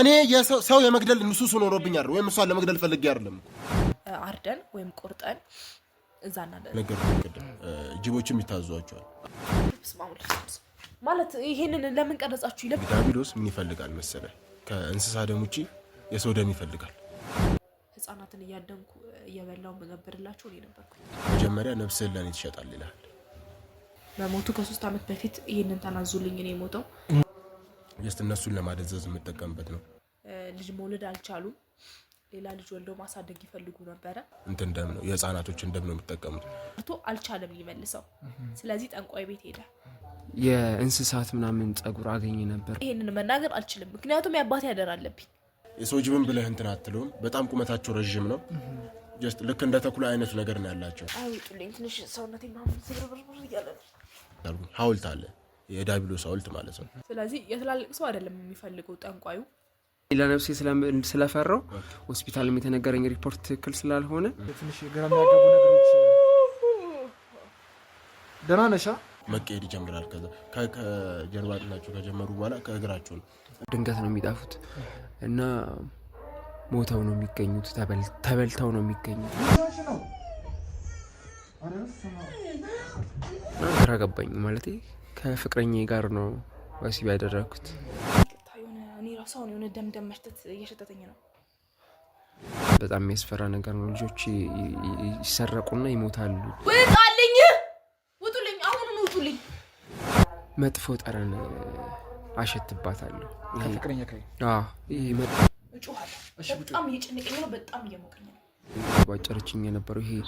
እኔ ሰው የመግደል ንሱስ ሆኖብኝ አይደል ወይም እሷን ለመግደል ፈልጌ አይደለም አርደን ወይም ቆርጠን እዛና ነገር ጅቦችም ይታዘዟቸዋል ማለት ይሄንን ለምን ቀረጻችሁ ይለብ ዳቢሎስ ምን ይፈልጋል መሰለህ ከእንስሳ ደም ውጪ የሰው ደም ይፈልጋል ህፃናትን እያደንኩ እየበላው መገበርላችሁ ነው የነበርኩ መጀመሪያ ነፍስህን ለኔ ትሸጣለህ ይላል በሞቱ ከ3 አመት በፊት ይሄንን ተናዙልኝ እኔ ሞተው እነሱን ለማደዘዝ የምጠቀምበት ነው ልጅ መውለድ አልቻሉም ሌላ ልጅ ወልዶ ማሳደግ ይፈልጉ ነበር እንትን ደም ነው የህፃናቶችን ደም ነው የሚጠቀሙት አቶ አልቻለም ሊመልሰው ስለዚህ ጠንቋይ ቤት ሄደ የእንስሳት ምናምን ጸጉር አገኘ ነበር ይሄንን መናገር አልችልም ምክንያቱም ያባቴ ያደር አለብኝ የሰው ጅብን ብለህ እንትን አትለውም በጣም ቁመታቸው ረጅም ነው ጀስት ልክ እንደ ተኩላ አይነት ነገር ነው ያላቸው አይውጡልኝ ትንሽ ሰውነቴ ማምን ዝብርብር ይያለ ሐውልት አለ የዳቢሎስ ሐውልት ማለት ነው ስለዚህ የትላልቅ ሰው አይደለም የሚፈልገው ጠንቋዩ ለነፍሴ ስለፈራው ሆስፒታል የተነገረኝ ሪፖርት ትክክል ስላልሆነ ትንሽ ግራም ያገቡ ነገሮች ደህና ነሻ መቀየር ይጀምራል ከጀርባ አጥንታቸው ከጀመሩ በኋላ ከእግራቸው ነው ድንገት ነው የሚጣፉት እና ሞተው ነው የሚገኙት ተበልተው ነው የሚገኙት ግራ ገባኝ ማለት ከፍቅረኛዬ ጋር ነው ወሲብ ያደረኩት እኔ ራሳውን የሆነ ደምደም መሽተት እየሸተተኝ ነው በጣም የሚያስፈራ ነገር ነው ልጆች ይሰረቁና ይሞታሉ ውጡልኝ አሁን ውጡልኝ መጥፎ ጠረን አሸትባታለሁ ከፍቅረኛ ከይ ይሄ እጮሃለሁ በጣም እየጨነቀኝ ነው በጣም እየሞቀኝ ነው ባጨረችኝ የነበረው ይሄ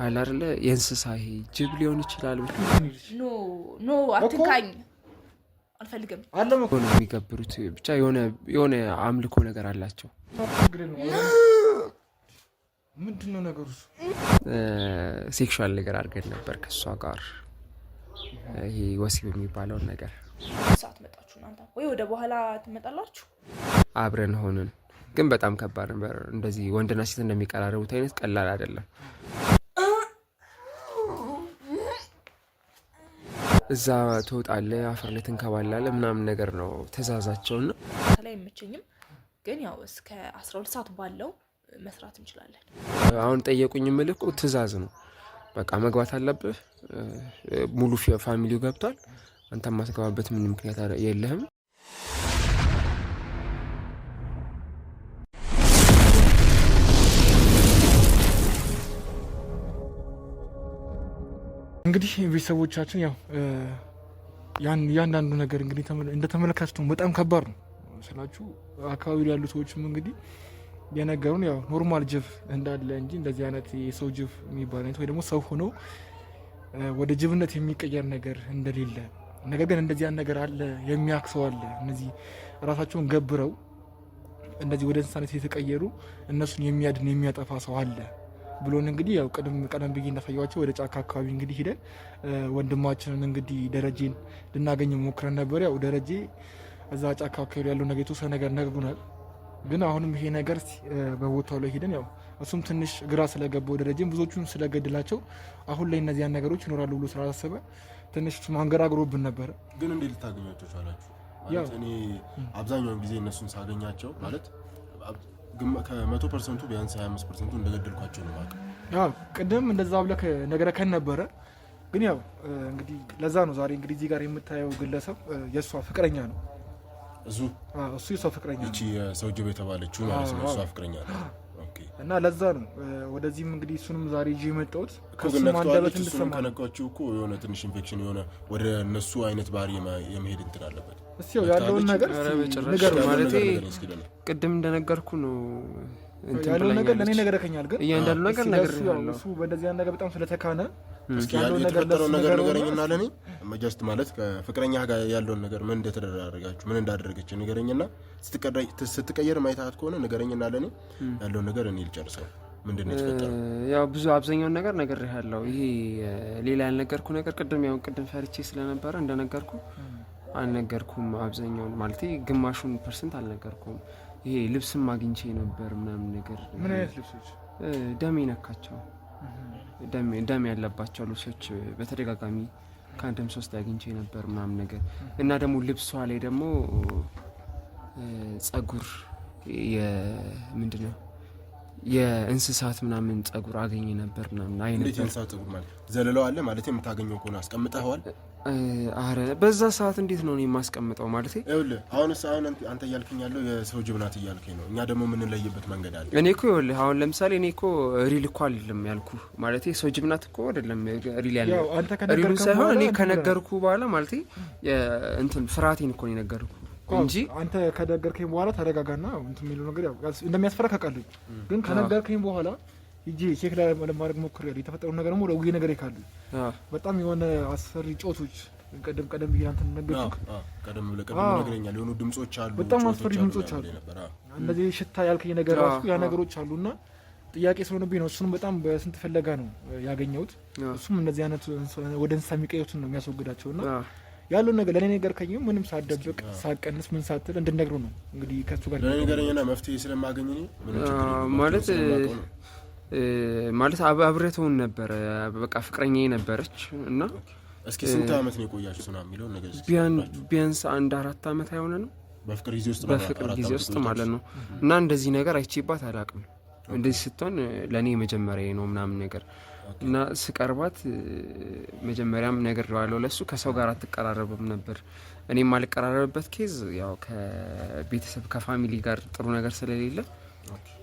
አለ አይደለ የእንስሳ ይሄ ጅብ ሊሆን ይችላል ኖ አትንካኝ አልፈልግም አለመኮ ነው የሚገብሩት ብቻ የሆነ አምልኮ ነገር አላቸው ምንድነው ነገሩ ሴክሹዋል ነገር አድርገን ነበር ከሷ ጋር ይሄ ወሲብ የሚባለው ነገር ሰዓት መጣችሁ እናንተ ወይ ወደ በኋላ ትመጣላችሁ አብረን ሆነን ግን በጣም ከባድ ነበር እንደዚህ ወንድና ሴት እንደሚቀራረቡት አይነት ቀላል አይደለም እዛ ተወጣለህ አፈር ላይ ትንከባላለህ ምናምን ነገር ነው ተዛዛቸውና ላይ የምችኝም ግን ያው እስከ 12 ሰዓት ባለው መስራት እንችላለን አሁን ጠየቁኝ ምልኩ ትዛዝ ነው በቃ መግባት አለብህ ሙሉ ፋሚሊው ገብቷል አንተ ማስገባበት ምን ምክንያት የለህም እንግዲህ ቤተሰቦቻችን ያው ያንዳንዱ ነገር እንግዲህ እንደተመለከታችሁ በጣም ከባድ ነው ስላችሁ አካባቢ ያሉ ሰዎችም እንግዲህ የነገሩን ያው ኖርማል ጅብ እንዳለ እንጂ እንደዚህ አይነት የሰው ጅብ የሚባል አይነት ወይ ደግሞ ሰው ሆኖ ወደ ጅብነት የሚቀየር ነገር እንደሌለ ነገር ግን እንደዚህ አይነት ነገር አለ የሚያክሰው አለ እነዚህ ራሳቸውን ገብረው እንደዚህ ወደ እንስሳነት የተቀየሩ እነሱን የሚያድን የሚያጠፋ ሰው አለ ብሎን እንግዲህ ያው ቀደም ብዬ እንዳሳያችሁ ወደ ጫካ አካባቢ እንግዲህ ሄደን ወንድማችንን እንግዲህ ደረጀን ልናገኝ ሞክረን ነበር ያው ደረጀ እዛ ጫካ አካባቢ ያለው ነገር የተወሰነ ነገር ነግሩናል ግን አሁንም ይሄ ነገር በቦታው ላይ ሄደን ያው እሱም ትንሽ ግራ ስለገባው ደረጀን ብዙዎቹን ስለገደላቸው አሁን ላይ እነዚህ ነገሮች ይኖራሉ ብሎ ስላሰበ ትንሽ ማንገራግሮብን ነበር ግን እንዴት ልታገኛቸው ቻላችሁ ማለት እኔ አብዛኛውን ጊዜ እነሱን ሳገኛቸው ማለት ከ100% ቢያንስ 25% እንደገደልኳቸው ነው ማለት ያው ቅድም እንደዛ ብለህ ነገረከን ነበረ ግን ያው እንግዲህ ለዛ ነው ዛሬ እንግዲህ እዚህ ጋር የምታየው ግለሰብ የሷ ፍቅረኛ ነው እሱ የሷ ፍቅረኛ እቺ ሰው ጅብ የተባለችው ማለት ነው እሷ ፍቅረኛ ነው ኦኬ እና ለዛ ነው ወደዚህም እንግዲህ እሱንም ዛሬ ይዤ መጣሁት ከሱ አንደበት እንድሰማ ከነካችሁ እኮ የሆነ ትንሽ ኢንፌክሽን የሆነ ወደ እነሱ አይነት ባህሪ የመሄድ እንትን አለበት እስቲ ያለውን ነገር ነገር ማለት ቅድም እንደነገርኩ ነው ያለው ነገር ለኔ ነገርከኛል ግን እያንዳንዱ ነገር ያለው እሱ በእንደዚህ አይነት ነገር በጣም ስለተካነ እስኪ ያለው ነገር ንገረኝና ለኔ ጀስት ማለት ከፍቅረኛ ጋር ያለው ነገር ምን እንደተደረጋችሁ ምን እንዳደረገች ንገረኝና ስትቀየር ማይታት ከሆነ ንገረኝና ለኔ ያለው ነገር እኔ ልጨርሰው ምንድነው የተፈጠረው ያው ብዙ አብዛኛውን ነገር ያለው ይሄ ሌላ ያልነገርኩ ነገር ቅድም ፈርቼ ስለነበረ እንደነገርኩ አልነገርኩም አብዛኛውን ማለት ግማሹን % አልነገርኩም ይሄ ልብስም አግኝቼ ነበር ምናምን ነገር ምን አይነት ልብሶች ደም ይነካቸው ደም ያለባቸው ልብሶች በተደጋጋሚ ከአንድም 3 አግኝቼ ነበር ምናምን ነገር እና ደግሞ ልብሷ ላይ ደግሞ ጸጉር ምንድነው የእንስሳት ምናምን ጸጉር አገኘ ነበር ምናምን አይነት እንዴት የእንስሳት ጸጉር ማለት ዘለለው አለ ማለት የምታገኘው ከሆነ አስቀምጠዋል? አረ በዛ ሰዓት እንዴት ነው እኔ ማስቀምጠው ማለት ይኸውልህ አሁን አንተ እያልከኝ ያለው የሰው ጅብ ናት እያልከኝ ነው። እኛ ደግሞ ምን ለይበት መንገድ አለ። እኔ እኮ ይኸውልህ አሁን ለምሳሌ እኔ እኮ ሪል እኮ አይደለም ያልኩ ማለት ሰው ጅብ ናት እኮ አይደለም ሪል ያለው ሪል ሳይሆን እኔ ከነገርኩ በኋላ ማለት እንትን ፍራቴን እኮ ነው የነገርኩ እንጂ አንተ ከነገርከኝ በኋላ ተረጋጋና እንትን የሚለው ነገር ያው እንደሚያስፈራ ካቃለኝ ግን ከነገርከኝ በኋላ ይጂ ቼክ ላይ ለማድረግ ሞክሬ የተፈጠረው ነገር ደግሞ ለውይ ነገር ይካሉ በጣም የሆነ አስፈሪ ጮቶች ቀደም ይያንተ ነገርኩ ቀደም ነገርኛል የሆኑ ድምጾች አሉ በጣም አስፈሪ ድምጾች አሉ እንደዚህ ሽታ ያልከኝ ነገር ራሱ ያ ነገሮች አሉና ጥያቄ ስለሆነብኝ ነው እሱንም በጣም በስንት ፈለጋ ነው ያገኘሁት እሱም እንደዚህ አይነት ወደ እንስሳ የሚቀየሩትን ነው የሚያስወግዳቸውና ያለው ነገር ለኔ ነገር ከኝ ምንም ሳደብቅ ሳቀንስ ምን ሳትል እንድነግሩ ነው እንግዲህ ከሱ ጋር ለኔ ነገርኛና መፍትሄ ስለማገኝ ነው ማለት አብረተውን ነበር በቃ ፍቅረኛዬ ነበረች እና እስኪ ስንት አመት ነው የቆያችሁት ነው የሚለው ነገር ቢያንስ 1-4 አመት አይሆነ ነው በፍቅር ጊዜ ውስጥ ማለት ነው እና እንደዚህ ነገር አይቼባት አላቅም እንደዚህ ስትሆን ለኔ መጀመሪያ ነው ምናምን ነገር እና ስቀርባት መጀመሪያም ነገር ያለው ለሱ ከሰው ጋር አትቀራረብም ነበር እኔም ማልቀራረብበት ኬዝ ያው ከቤተሰብ ከፋሚሊ ጋር ጥሩ ነገር ስለሌለ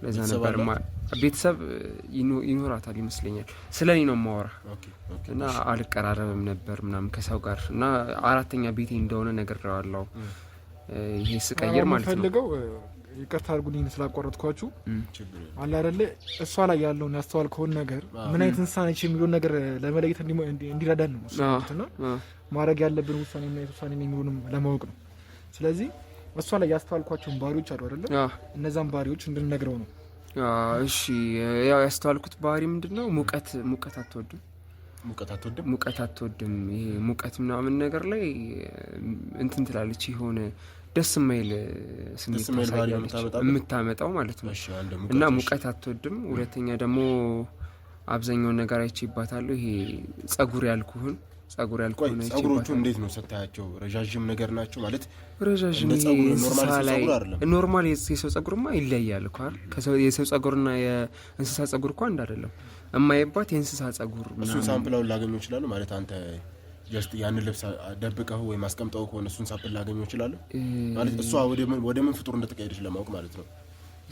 ለዛ ነበር ቤተሰብ ይኖራታል ይመስለኛል ስለኔ ነው ማወራ እና አልቀራረብም ነበር ምናምን ከሰው ጋር እና አራተኛ ቤቴ እንደሆነ ነገር ያለው ይሄ ስቀየር ማለት ነው ይቅርታ አድርጉልኝ ስላቋረጥኳችሁ አለ አይደለ እሷ ላይ ያለውን ያስተዋልከውን ነገር ምን አይነት እንስሳ ነች የሚለውን ነገር ለመለየት እንዲረዳን ነው እሱና ማድረግ ያለብን ውሳኔና የተውሳኔ የሚሉንም ለማወቅ ነው ስለዚህ እሷ ላይ ያስተዋልኳቸውን ባህሪዎች አሉ አይደለ እነዛን ባህሪዎች እንድንነግረው ነው እሺ ያው ያስተዋልኩት ባህሪ ምንድነው ሙቀት አትወድም ይሄ ሙቀት ምናምን ነገር ላይ እንትን ትላለች ይሆነ ደስ የማይል ስሜት የምታመጣው ማለት ነው እና ሙቀት አትወድም ሁለተኛ ደግሞ አብዛኛውን ነገር አይቼባታለሁ ይሄ ጸጉር ያልኩህን ጸጉሮቹ እንዴት ነው ስታያቸው ረጃጅም ነገር ናቸው ማለት ረጃጅም ኖርማል የሰው ጸጉርማ ይለያል እኮ አይደል ከሰው የሰው ጸጉርና የእንስሳ ጸጉር እኮ አንድ አይደለም የማይባት የእንስሳ ጸጉር እሱን ሳምፕላውን ላገኘው ይችላል ማለት አንተ ጀስት ያንን ልብስ ደብቀው ወይ ማስቀምጠው ከሆነ እሱን ሳምፕል ላገኘው ይችላል ማለት እሷ ወደ ምን ፍጡር እንደተቀየረች ለማወቅ ማለት ነው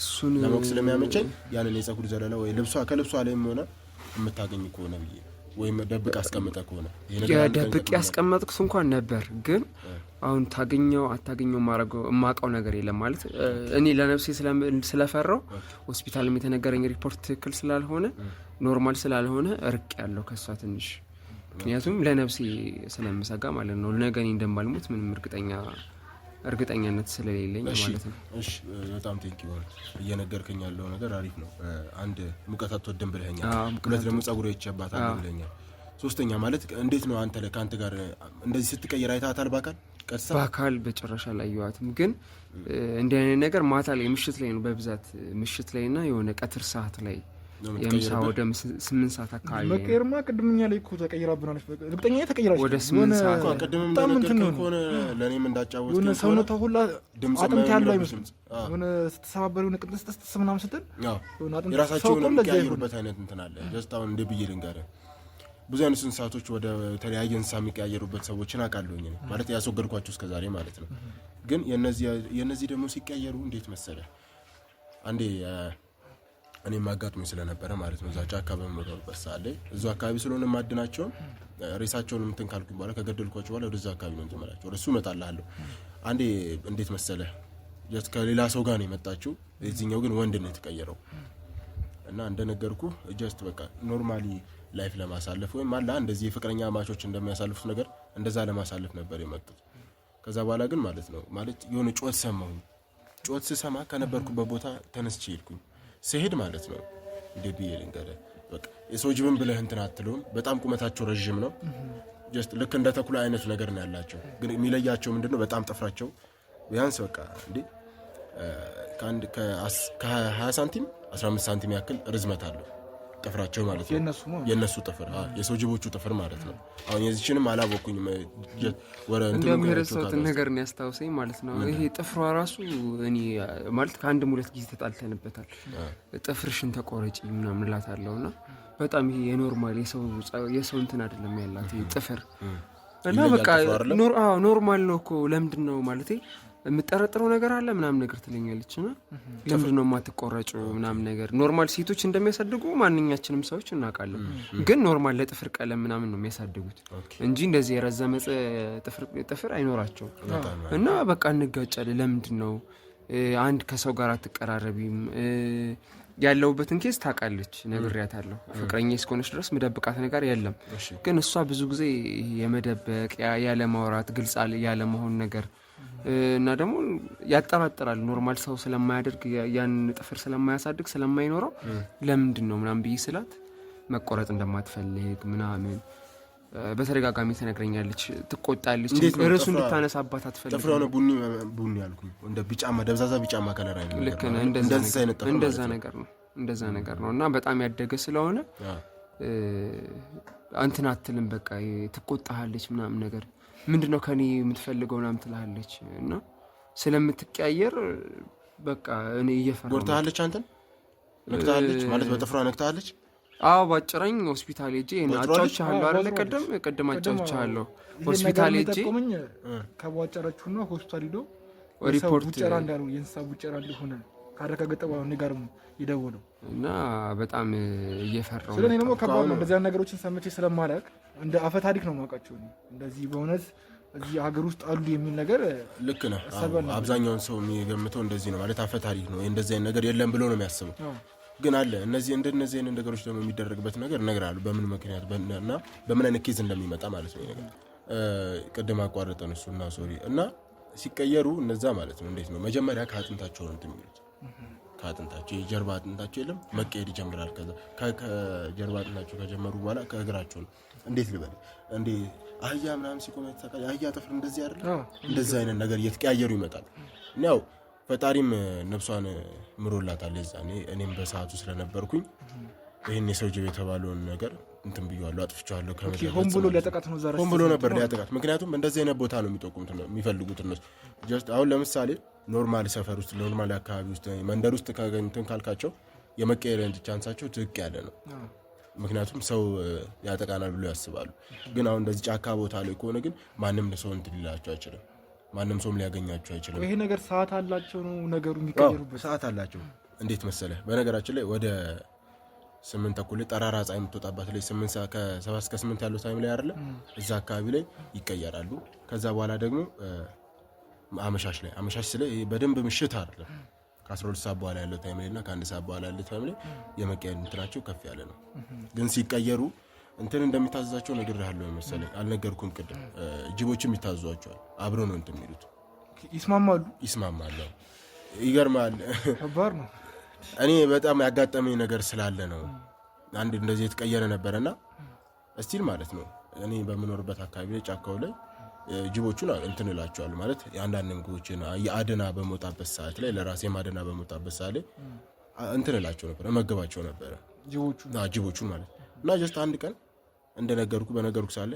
እሱን ለማወቅ ስለሚያመቸኝ ያንን የጸጉር ዘለላ ወይ ከልብሷ ላይም ሆነ የምታገኝ ከሆነ ብዬ ወይ ደብቅ አስቀምጠ ከሆነ ደብቅ ያስቀመጥኩት እንኳን ነበር ግን አሁን አታገኘው ማቀው ነገር የለም ማለት እኔ ለነፍሴ ስለፈራው ሆስፒታልም የተነገረኝ ሪፖርት ትክክል ስላልሆነ ኖርማል ስላልሆነ እርቅ ያለው ከሷ ትንሽ ምክንያቱም ለነፍሴ ስለምሰጋ ማለት ነው ለነገኔ እንደማልሞት ምንም እርግጠኛነት ስለሌለኝ ማለት ነው እሺ በጣም ቴንኪው እየነገርከኝ ያለው ነገር አሪፍ ነው አንድ ሙቀት አትወድም ብለኸኛል ሁለት ደግሞ ጸጉሩ ይቸባታል ብለኸኛል ሶስተኛ ማለት እንዴት ነው አንተ ለካንተ ጋር እንደዚህ ስትቀየር አይታታል በአካል በጭራሽ አላየኋትም ግን እንደ አይነት ነገር ማታ ላይ ምሽት ላይ ነው በብዛት ምሽት ላይና የሆነ ቀትር ሰዓት ላይ የምሳው ወደ 8 ሰዓት አካባቢ መቀየርማ ቅድምኛ ላይ እኮ ተቀይራብናለች እርግጠኛ ተቀይራች ወደ 8 ሰዓት ቅድምም እንደነገርከኝ ከሆነ ለኔም እንዳጫወትኩ የሆነ ሰውነቷ ሁላ አጥንት ያለው አይመስልም የሆነ ስትሰባበር የሆነ ቅጥስጥስ ምናምን ስትል የራሳቸውን የሚቀያየሩበት አይነት እንትን አለ ጀስት አሁን እንደ ብዬ ልንገርህ ብዙ አይነት እንስሳቶች ወደ ተለያየ እንስሳ የሚቀያየሩበት ሰዎችን አውቃለሁኝ ማለት ያስወገድኳቸው እስከዛሬ ማለት ነው ግን የነዚህ ደግሞ ሲቀያየሩ እንዴት መሰለ አንዴ እኔ ማጋጥሞኝ ስለነበረ ማለት ነው ዛቻ አካባቢ መኖርበት ሰዓት ላይ እዛው አካባቢ ስለሆነ ማድናቸው ሬሳቸውን እንትን ካልኩ በኋላ ከገደልኳቸው በኋላ ወደዛ አካባቢ ነው እንተመላቸው ወደሱ መጣላለሁ አንዴ እንዴት መሰለ ጀስት ከሌላ ሰው ጋር ነው የመጣችው እዚህኛው ግን ወንድ ነው የተቀየረው እና እንደነገርኩ ጀስት በቃ ኖርማሊ ላይፍ ለማሳለፍ ወይ ማላ እንደዚህ ፍቅረኛ ማቾች እንደሚያሳልፉት ነገር እንደዛ ለማሳለፍ ነበር የመጡት ከዛ በኋላ ግን ማለት ነው ማለት የሆነ ጮት ስሰማ ከነበርኩበት ቦታ ተነስቼ ሄድኩኝ ሲሄድ ማለት ነው እንደዚህ ልንገረ በቃ የሰው ጅብን ብለህ እንትን አትሉም በጣም ቁመታቸው ረጅም ነው ጀስት ልክ እንደ ተኩላ አይነት ነገር ነው ያላቸው ግን የሚለያቸው ምንድነው በጣም ጥፍራቸው ቢያንስ በቃ እንዴ ከ20 ሳንቲም 15 ሳንቲም ያክል ርዝመት አለው ጥፍራቸው ማለት ነው የነሱ ጥፍር የሰው ጅቦቹ ጥፍር ማለት ነው። አሁን የዚህችንም አላወኩኝም እንደሚረሳው ነገር ነው ያስታውሰኝ ማለት ነው። ይሄ ጥፍሯ ራሱ እኔ ማለት ከአንድም ሁለት ጊዜ ተጣልተንበታል። ጥፍርሽን ተቆረጪ ምናምን እላታለሁና በጣም ይሄ የኖርማል የሰው እንትን አይደለም ያላት ጥፍር እና በቃ ኖርማል ነው እኮ ለምንድን ነው ማለቴ የምጠረጥረው ነገር አለ ምናምን ነገር ትለኛለች እና ለምንድን ነው የማትቆረጩ ምናምን ነገር ኖርማል ሴቶች እንደሚያሳድጉ ማንኛችንም ሰዎች እናውቃለን። ግን ኖርማል ለጥፍር ቀለም ምናምን ነው የሚያሳድጉት እንጂ እንደዚህ የረዘመ ጥፍር አይኖራቸውም። እና በቃ እንጋጫለን። ለምንድን ነው አንድ ከሰው ጋር አትቀራረቢም? ያለውበትን ኬስ ታውቃለች፣ ነግሬያታለሁ። ፍቅረኛ እስከሆነች ድረስ መደብቃት ነገር የለም። ግን እሷ ብዙ ጊዜ የመደበቅ ያለማውራት ግልጽ ያለመሆን ነገር እና ደግሞ ያጠራጥራል። ኖርማል ሰው ስለማያደርግ ያን ጥፍር ስለማያሳድግ ስለማይኖረው ለምንድን ነው ምናምን ብዬ ስላት መቆረጥ እንደማትፈልግ ምናምን በተደጋጋሚ ትነግረኛለች፣ ትቆጣለች። እርሱ እንድታነሳባት አትፈልግም። ጥፍር ሆነ ቡኒ ያልኩኝ እንደ ቢጫማ ደብዛዛ ቢጫማ ከለር አይደለም። ልክ ነህ። እንደዛ ነገር ነው እና በጣም ያደገ ስለሆነ እንትን አትልም። በቃ ትቆጣሃለች ምናምን ነገር ምንድነው ከኔ የምትፈልገው ምናምን ትላለች እና ስለምትቀያየር በቃ እኔ እየፈራሁ ጎርታለች። አንተን ነክታለች ማለት በጥፍሯ ነክታለች። አዎ ባጭራኝ ሆስፒታል ሄጄ አጫውቻለሁ አይደል? ቀደም አጫውቻለሁ። ሆስፒታል ሄጄ ከቧጨረችውና ሆስፒታል ሄዶ ሪፖርት ቡጨራ እንዳሉ የእንስሳ ቡጨራ እንደሆነ ካረጋገጠ በኋላ እኔ ጋርም ይደውለው እና በጣም እየፈራሁ ስለኔ ደግሞ ከባድ ነው። እንደዚህ ነገሮችን ሰምቼ ስለማላውቅ እንደ አፈ ታሪክ ነው የማውቃቸው። እንደዚህ በእውነት እዚህ ሀገር ውስጥ አሉ የሚል ነገር ልክ ነው። አብዛኛውን ሰው የሚገምተው እንደዚህ ነው ማለት አፈ ታሪክ ነው፣ እንደዚህ አይነት ነገር የለም ብሎ ነው የሚያስበው። ግን አለ እንደነዚህ አይነት ነገሮች ደግሞ የሚደረግበት ነገር እነግርሃለሁ፣ በምን ምክንያት እና በምን አይነት ኬዝ እንደሚመጣ ማለት ነው። ነገር ቅድም አቋረጠን እሱና ሶሪ እና ሲቀየሩ እነዛ ማለት ነው እንዴት ነው መጀመሪያ ከአጥንታቸው ነው እንትን የሚሉት ከአጥንታቸው የጀርባ አጥንታቸው የለም መቀየር ይጀምራል። ከዛ ከጀርባ አጥንታቸው ከጀመሩ በኋላ ከእግራቸው ነው እንዴት ልበል እንዴ አህያ ምናምን ሲቆም ተቀያ አህያ ጥፍር እንደዚህ አይደል እንደዚህ አይነት ነገር እየተቀያየሩ ይመጣሉ። ያው ፈጣሪም ነፍሷን ምሮላታል የዛኔ እኔም በሰዓቱ ስለነበርኩኝ ይሄን የሰው ጅብ የተባለውን ነገር እንትን ብያለሁ፣ አጥፍቻለሁ። ሆን ብሎ ሊያጠቃት ነው ዛሬ ሆን ብሎ ነበር ሊያጠቃት። ምክንያቱም እንደዚህ አይነት ቦታ ነው የሚጠቁሙት ነው የሚፈልጉት እነሱ። ጀስት አሁን ለምሳሌ ኖርማል ሰፈር ውስጥ ኖርማል አካባቢ ውስጥ መንደር ውስጥ እንትን ካልካቸው የመቀየር ቻንሳቸው ትክ ያለ ነው። ምክንያቱም ሰው ያጠቃናል ብሎ ያስባሉ። ግን አሁን እንደዚህ ጫካ ቦታ ላይ ከሆነ ግን ማንም ሰው እንትን ሊላቸው አይችልም፣ ማንም ሰውም ሊያገኛቸው አይችልም። ይሄ ነገር ሰዓት አላቸው ነው ነገሩ የሚቀየሩበት ሰዓት አላቸው። እንዴት መሰለህ በነገራችን ላይ ወደ 8 ተኩል ጠራራ ፀሐይ የምትወጣባት ላይ 8 ሰዓት ከ7 እስከ 8 ያለው ታይም ላይ አይደለ እዛ አካባቢ ላይ ይቀየራሉ። ከዛ በኋላ ደግሞ አመሻሽ ስለ በደንብ ምሽት አይደለም ከ12 ሰዓት በኋላ ያለው ታይም ላይ እና ከ1 ሰዓት በኋላ ያለው ታይም ላይ የመቀየር እንትናቸው ከፍ ያለ ነው። ግን ሲቀየሩ እንትን እንደሚታዘዛቸው ነግሬሃለሁ መሰለኝ አልነገርኩም ቅድም። ጅቦችም ይታዘዟቸዋል አብረው ነው እንትን የሚሉት። ይስማማሉ። ይገርማል። ከባድ ነው። እኔ በጣም ያጋጠመኝ ነገር ስላለ ነው። አንድ እንደዚህ የተቀየረ ነበርና እስቲል ማለት ነው እኔ በምኖርበት አካባቢ ላይ ጫካው ላይ ጅቦቹን እንትን እላቸዋለሁ ማለት የአንዳንድ ምግቦችን የአደና በመውጣበት ሰዓት ላይ ለራሴም አደና በመውጣበት ሰዓት ላይ እንትን እላቸው ነበር፣ እመገባቸው ነበር ጅቦቹን ማለት እና ጀስት አንድ ቀን እንደነገርኩ በነገርኩ ሳለ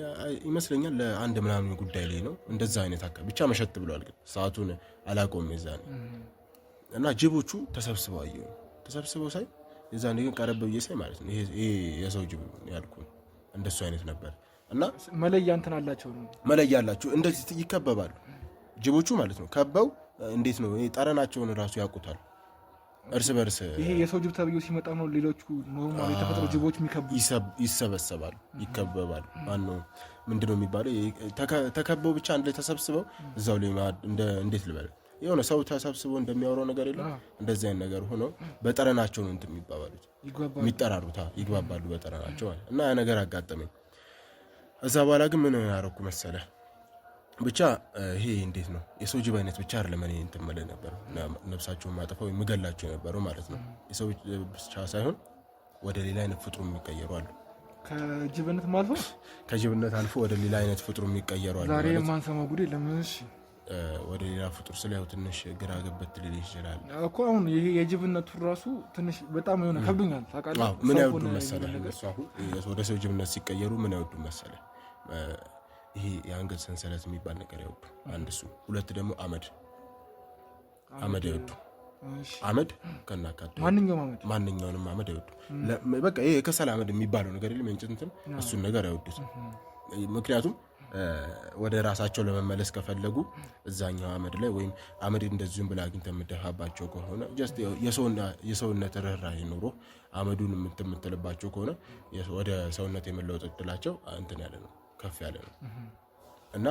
ይመስለኛል ለአንድ ምናምን ጉዳይ ላይ ነው እንደዛ አይነት አካባቢ ብቻ መሸት ብሏል። ግን ሰዓቱን አላቆም የዛኔ እና ጅቦቹ ተሰብስበው ሳይ የዛኔ ግን ቀረብ ብዬ ሳይ ማለት ነው ይሄ የሰው ጅብ ያልኩ እንደሱ አይነት ነበር። እና መለያ እንትን አላቸው ነው መለያ አላቸው። እንደዚህ ይከበባሉ ጅቦቹ ማለት ነው። ከበው እንዴት ነው ጠረናቸውን ራሱ ያውቁታል እርስ በርስ። ይሄ የሰው ጅብ ተብዮ ሲመጣ ነው ሌሎቹ ኖርማል የተፈጥሮ ጅቦች የሚከቡ ይሰበሰባሉ፣ ይከበባሉ። ማነው ምንድነው የሚባለው ተከበው ብቻ አንድ ላይ ተሰብስበው እዛው ላይ እንዴት ልበል የሆነ ሰው ተሰብስቦ እንደሚያወራው ነገር የለም እንደዚህ አይነት ነገር ሆኖ በጠረናቸው ነው እንትን የሚባባሉት የሚጠራሩታ ይግባባሉ በጠረናቸው ማለት እና ያ ነገር አጋጠመኝ። እዛ በኋላ ግን ምን ያረኩ መሰለ ብቻ ይሄ እንዴት ነው የሰው ጅብ አይነት ብቻ አይደለም እኔ እንትን ማለት ነበር ነፍሳቸውን ማጠፋው የሚገላቸው የነበረው ማለት ነው። የሰው ብቻ ሳይሆን ወደ ሌላ አይነት ፍጡር የሚቀየሩ አሉ። ከጅብነት አልፎ ወደ ሌላ አይነት ፍጡር የሚቀየሩ አሉ። ዛሬ የማንሰማው ጉዴ ለምንሽ ወደ ሌላ ፍጡር ስለያው ትንሽ ግራ ገብት ሊል ይችላል እኮ። አሁን ይሄ የጅብነቱ ራሱ ትንሽ በጣም የሆነ ከብዶኛል ታውቃለህ። ምን ያወዱ መሰለህ እሱ አሁን ወደ ሰው ጅብነት ሲቀየሩ ምን ያወዱ መሰለህ ይሄ የአንገት ሰንሰለት የሚባል ነገር ያወዱ አንድ እሱ፣ ሁለት ደግሞ አመድ ያወዱ። አመድ ከናካቴ ማንኛውንም አመድ ያወዱ። በቃ ይሄ የከሰል አመድ የሚባለው ነገር የለም እንጭንትን እሱን ነገር ያወዱት። ምክንያቱም ወደ ራሳቸው ለመመለስ ከፈለጉ እዛኛው አመድ ላይ ወይም አመድ እንደዚሁም ብላ አግኝተህ የምትደፋባቸው ከሆነ ጀስት የሰውነት ርህራሄ ኖሮ አመዱን የምትልባቸው ከሆነ ወደ ሰውነት የመለወጥ እድላቸው እንትን ያለ ነው፣ ከፍ ያለ ነው እና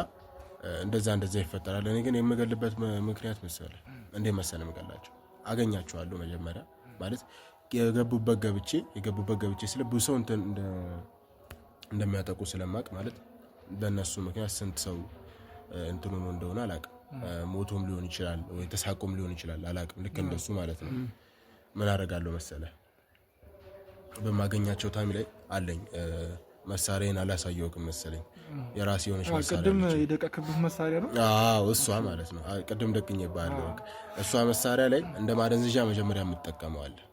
እንደዛ ይፈጠራል። እኔ ግን የምገልበት ምክንያት መሰለህ እንዴ መሰለህ የምገላቸው አገኛቸዋለሁ መጀመሪያ ማለት የገቡበት ገብቼ ስለ ብዙ ሰው እንደሚያጠቁ ስለማቅ ማለት በእነሱ ምክንያት ስንት ሰው እንትኑ ነው እንደሆነ አላቅም። ሞቶም ሊሆን ይችላል ወይ ተሳቆም ሊሆን ይችላል አላቅም። ልክ እንደሱ ማለት ነው። ምን አደርጋለሁ መሰለህ በማገኛቸው ታይም ላይ አለኝ መሳሪያን አላሳየውክም መሰለኝ የራሴ የሆነች መሳሪያ ቅድም የደቀክብህ መሳሪያ ነው። አዎ እሷ ማለት ነው። ቅድም ደቅኝ ባለው እሷ መሳሪያ ላይ እንደ ማደንዘዣ መጀመሪያ የምትጠቀመዋለህ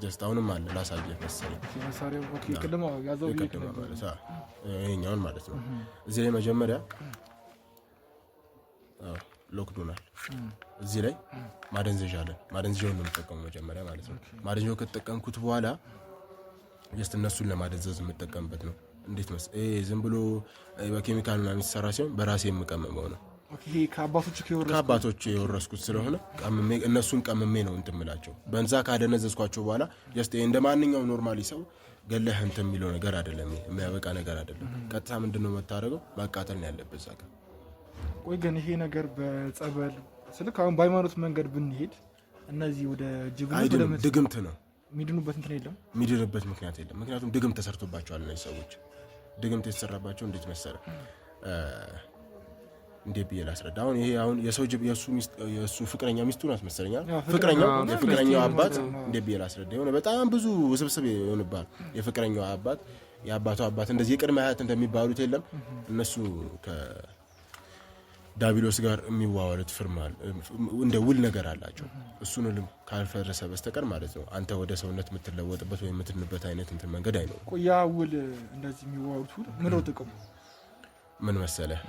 ጀስት አሁንም አለ ላሳየህ መሰለኝ መሳሪያው። ኦኬ ቅድም ያዘው ማለት ይሄኛውን ማለት ነው። እዚህ ላይ መጀመሪያ ሎክዶናል እዚህ ላይ ማደንዘዣ አለ። ማደንዘዣውን ነው የምጠቀመው መጀመሪያ ማለት ነው። ማደንዘዣው ከተጠቀምኩት በኋላ ጀስት እነሱን ለማደንዘዝ የምጠቀምበት ነው። እንዴት መሰለህ ዝም ብሎ በኬሚካል ምናምን የሚሰራ ሲሆን በራሴ የምቀመመው ነው። ኦኬ ከአባቶች የወረስኩት ስለሆነ እነሱን ቀምሜ ነው እንትን የምላቸው። በእንዛ ካደነዘዝኳቸው በኋላ ጀስት እንደ ማንኛውም ኖርማሊ ሰው ገለህ እንትን የሚለው ነገር አይደለም፣ የሚያበቃ ነገር አይደለም። ቀጥታ ምንድነው መታረገው ማቃጠል ነው ያለበት እዛ ጋር። ቆይ ግን ይሄ ነገር በጸበል ስልክ አሁን በሃይማኖት መንገድ ብንሄድ እነዚህ ወደ ጅብነት ድግምት ነው የሚድኑበት እንትን የለም፣ የሚድኑበት ምክንያት የለም። ምክንያቱም ድግምት ተሰርቶባቸዋል እነዚህ ሰዎች። ድግምት የተሰራባቸው እንዴት መሰለህ እንዴ ብዬ ላስረዳ። አሁን የሰው ጅብ የሱ ፍቅረኛ ሚስቱ ናት መሰለኝ። የፍቅረኛው አባት እንዴ ብዬ ላስረዳ። የሆነ በጣም ብዙ ውስብስብ የሆነባት የፍቅረኛው አባት የአባቱ አባት እንደዚህ የቅድመ አያት እንደሚባሉት የለም እነሱ ከዳቢሎስ ጋር የሚዋዋሉት ፍርማል እንደ ውል ነገር አላቸው። እሱን ካልፈረሰ በስተቀር ማለት ነው አንተ ወደ ሰውነት የምትለወጥበት ወይ የምትንበት አይነት እንትን መንገድ አይኖርም። ቆያ ውል እንደዚህ የሚዋዋሉት ምን ነው ጥቅሙ? ምን መሰለህ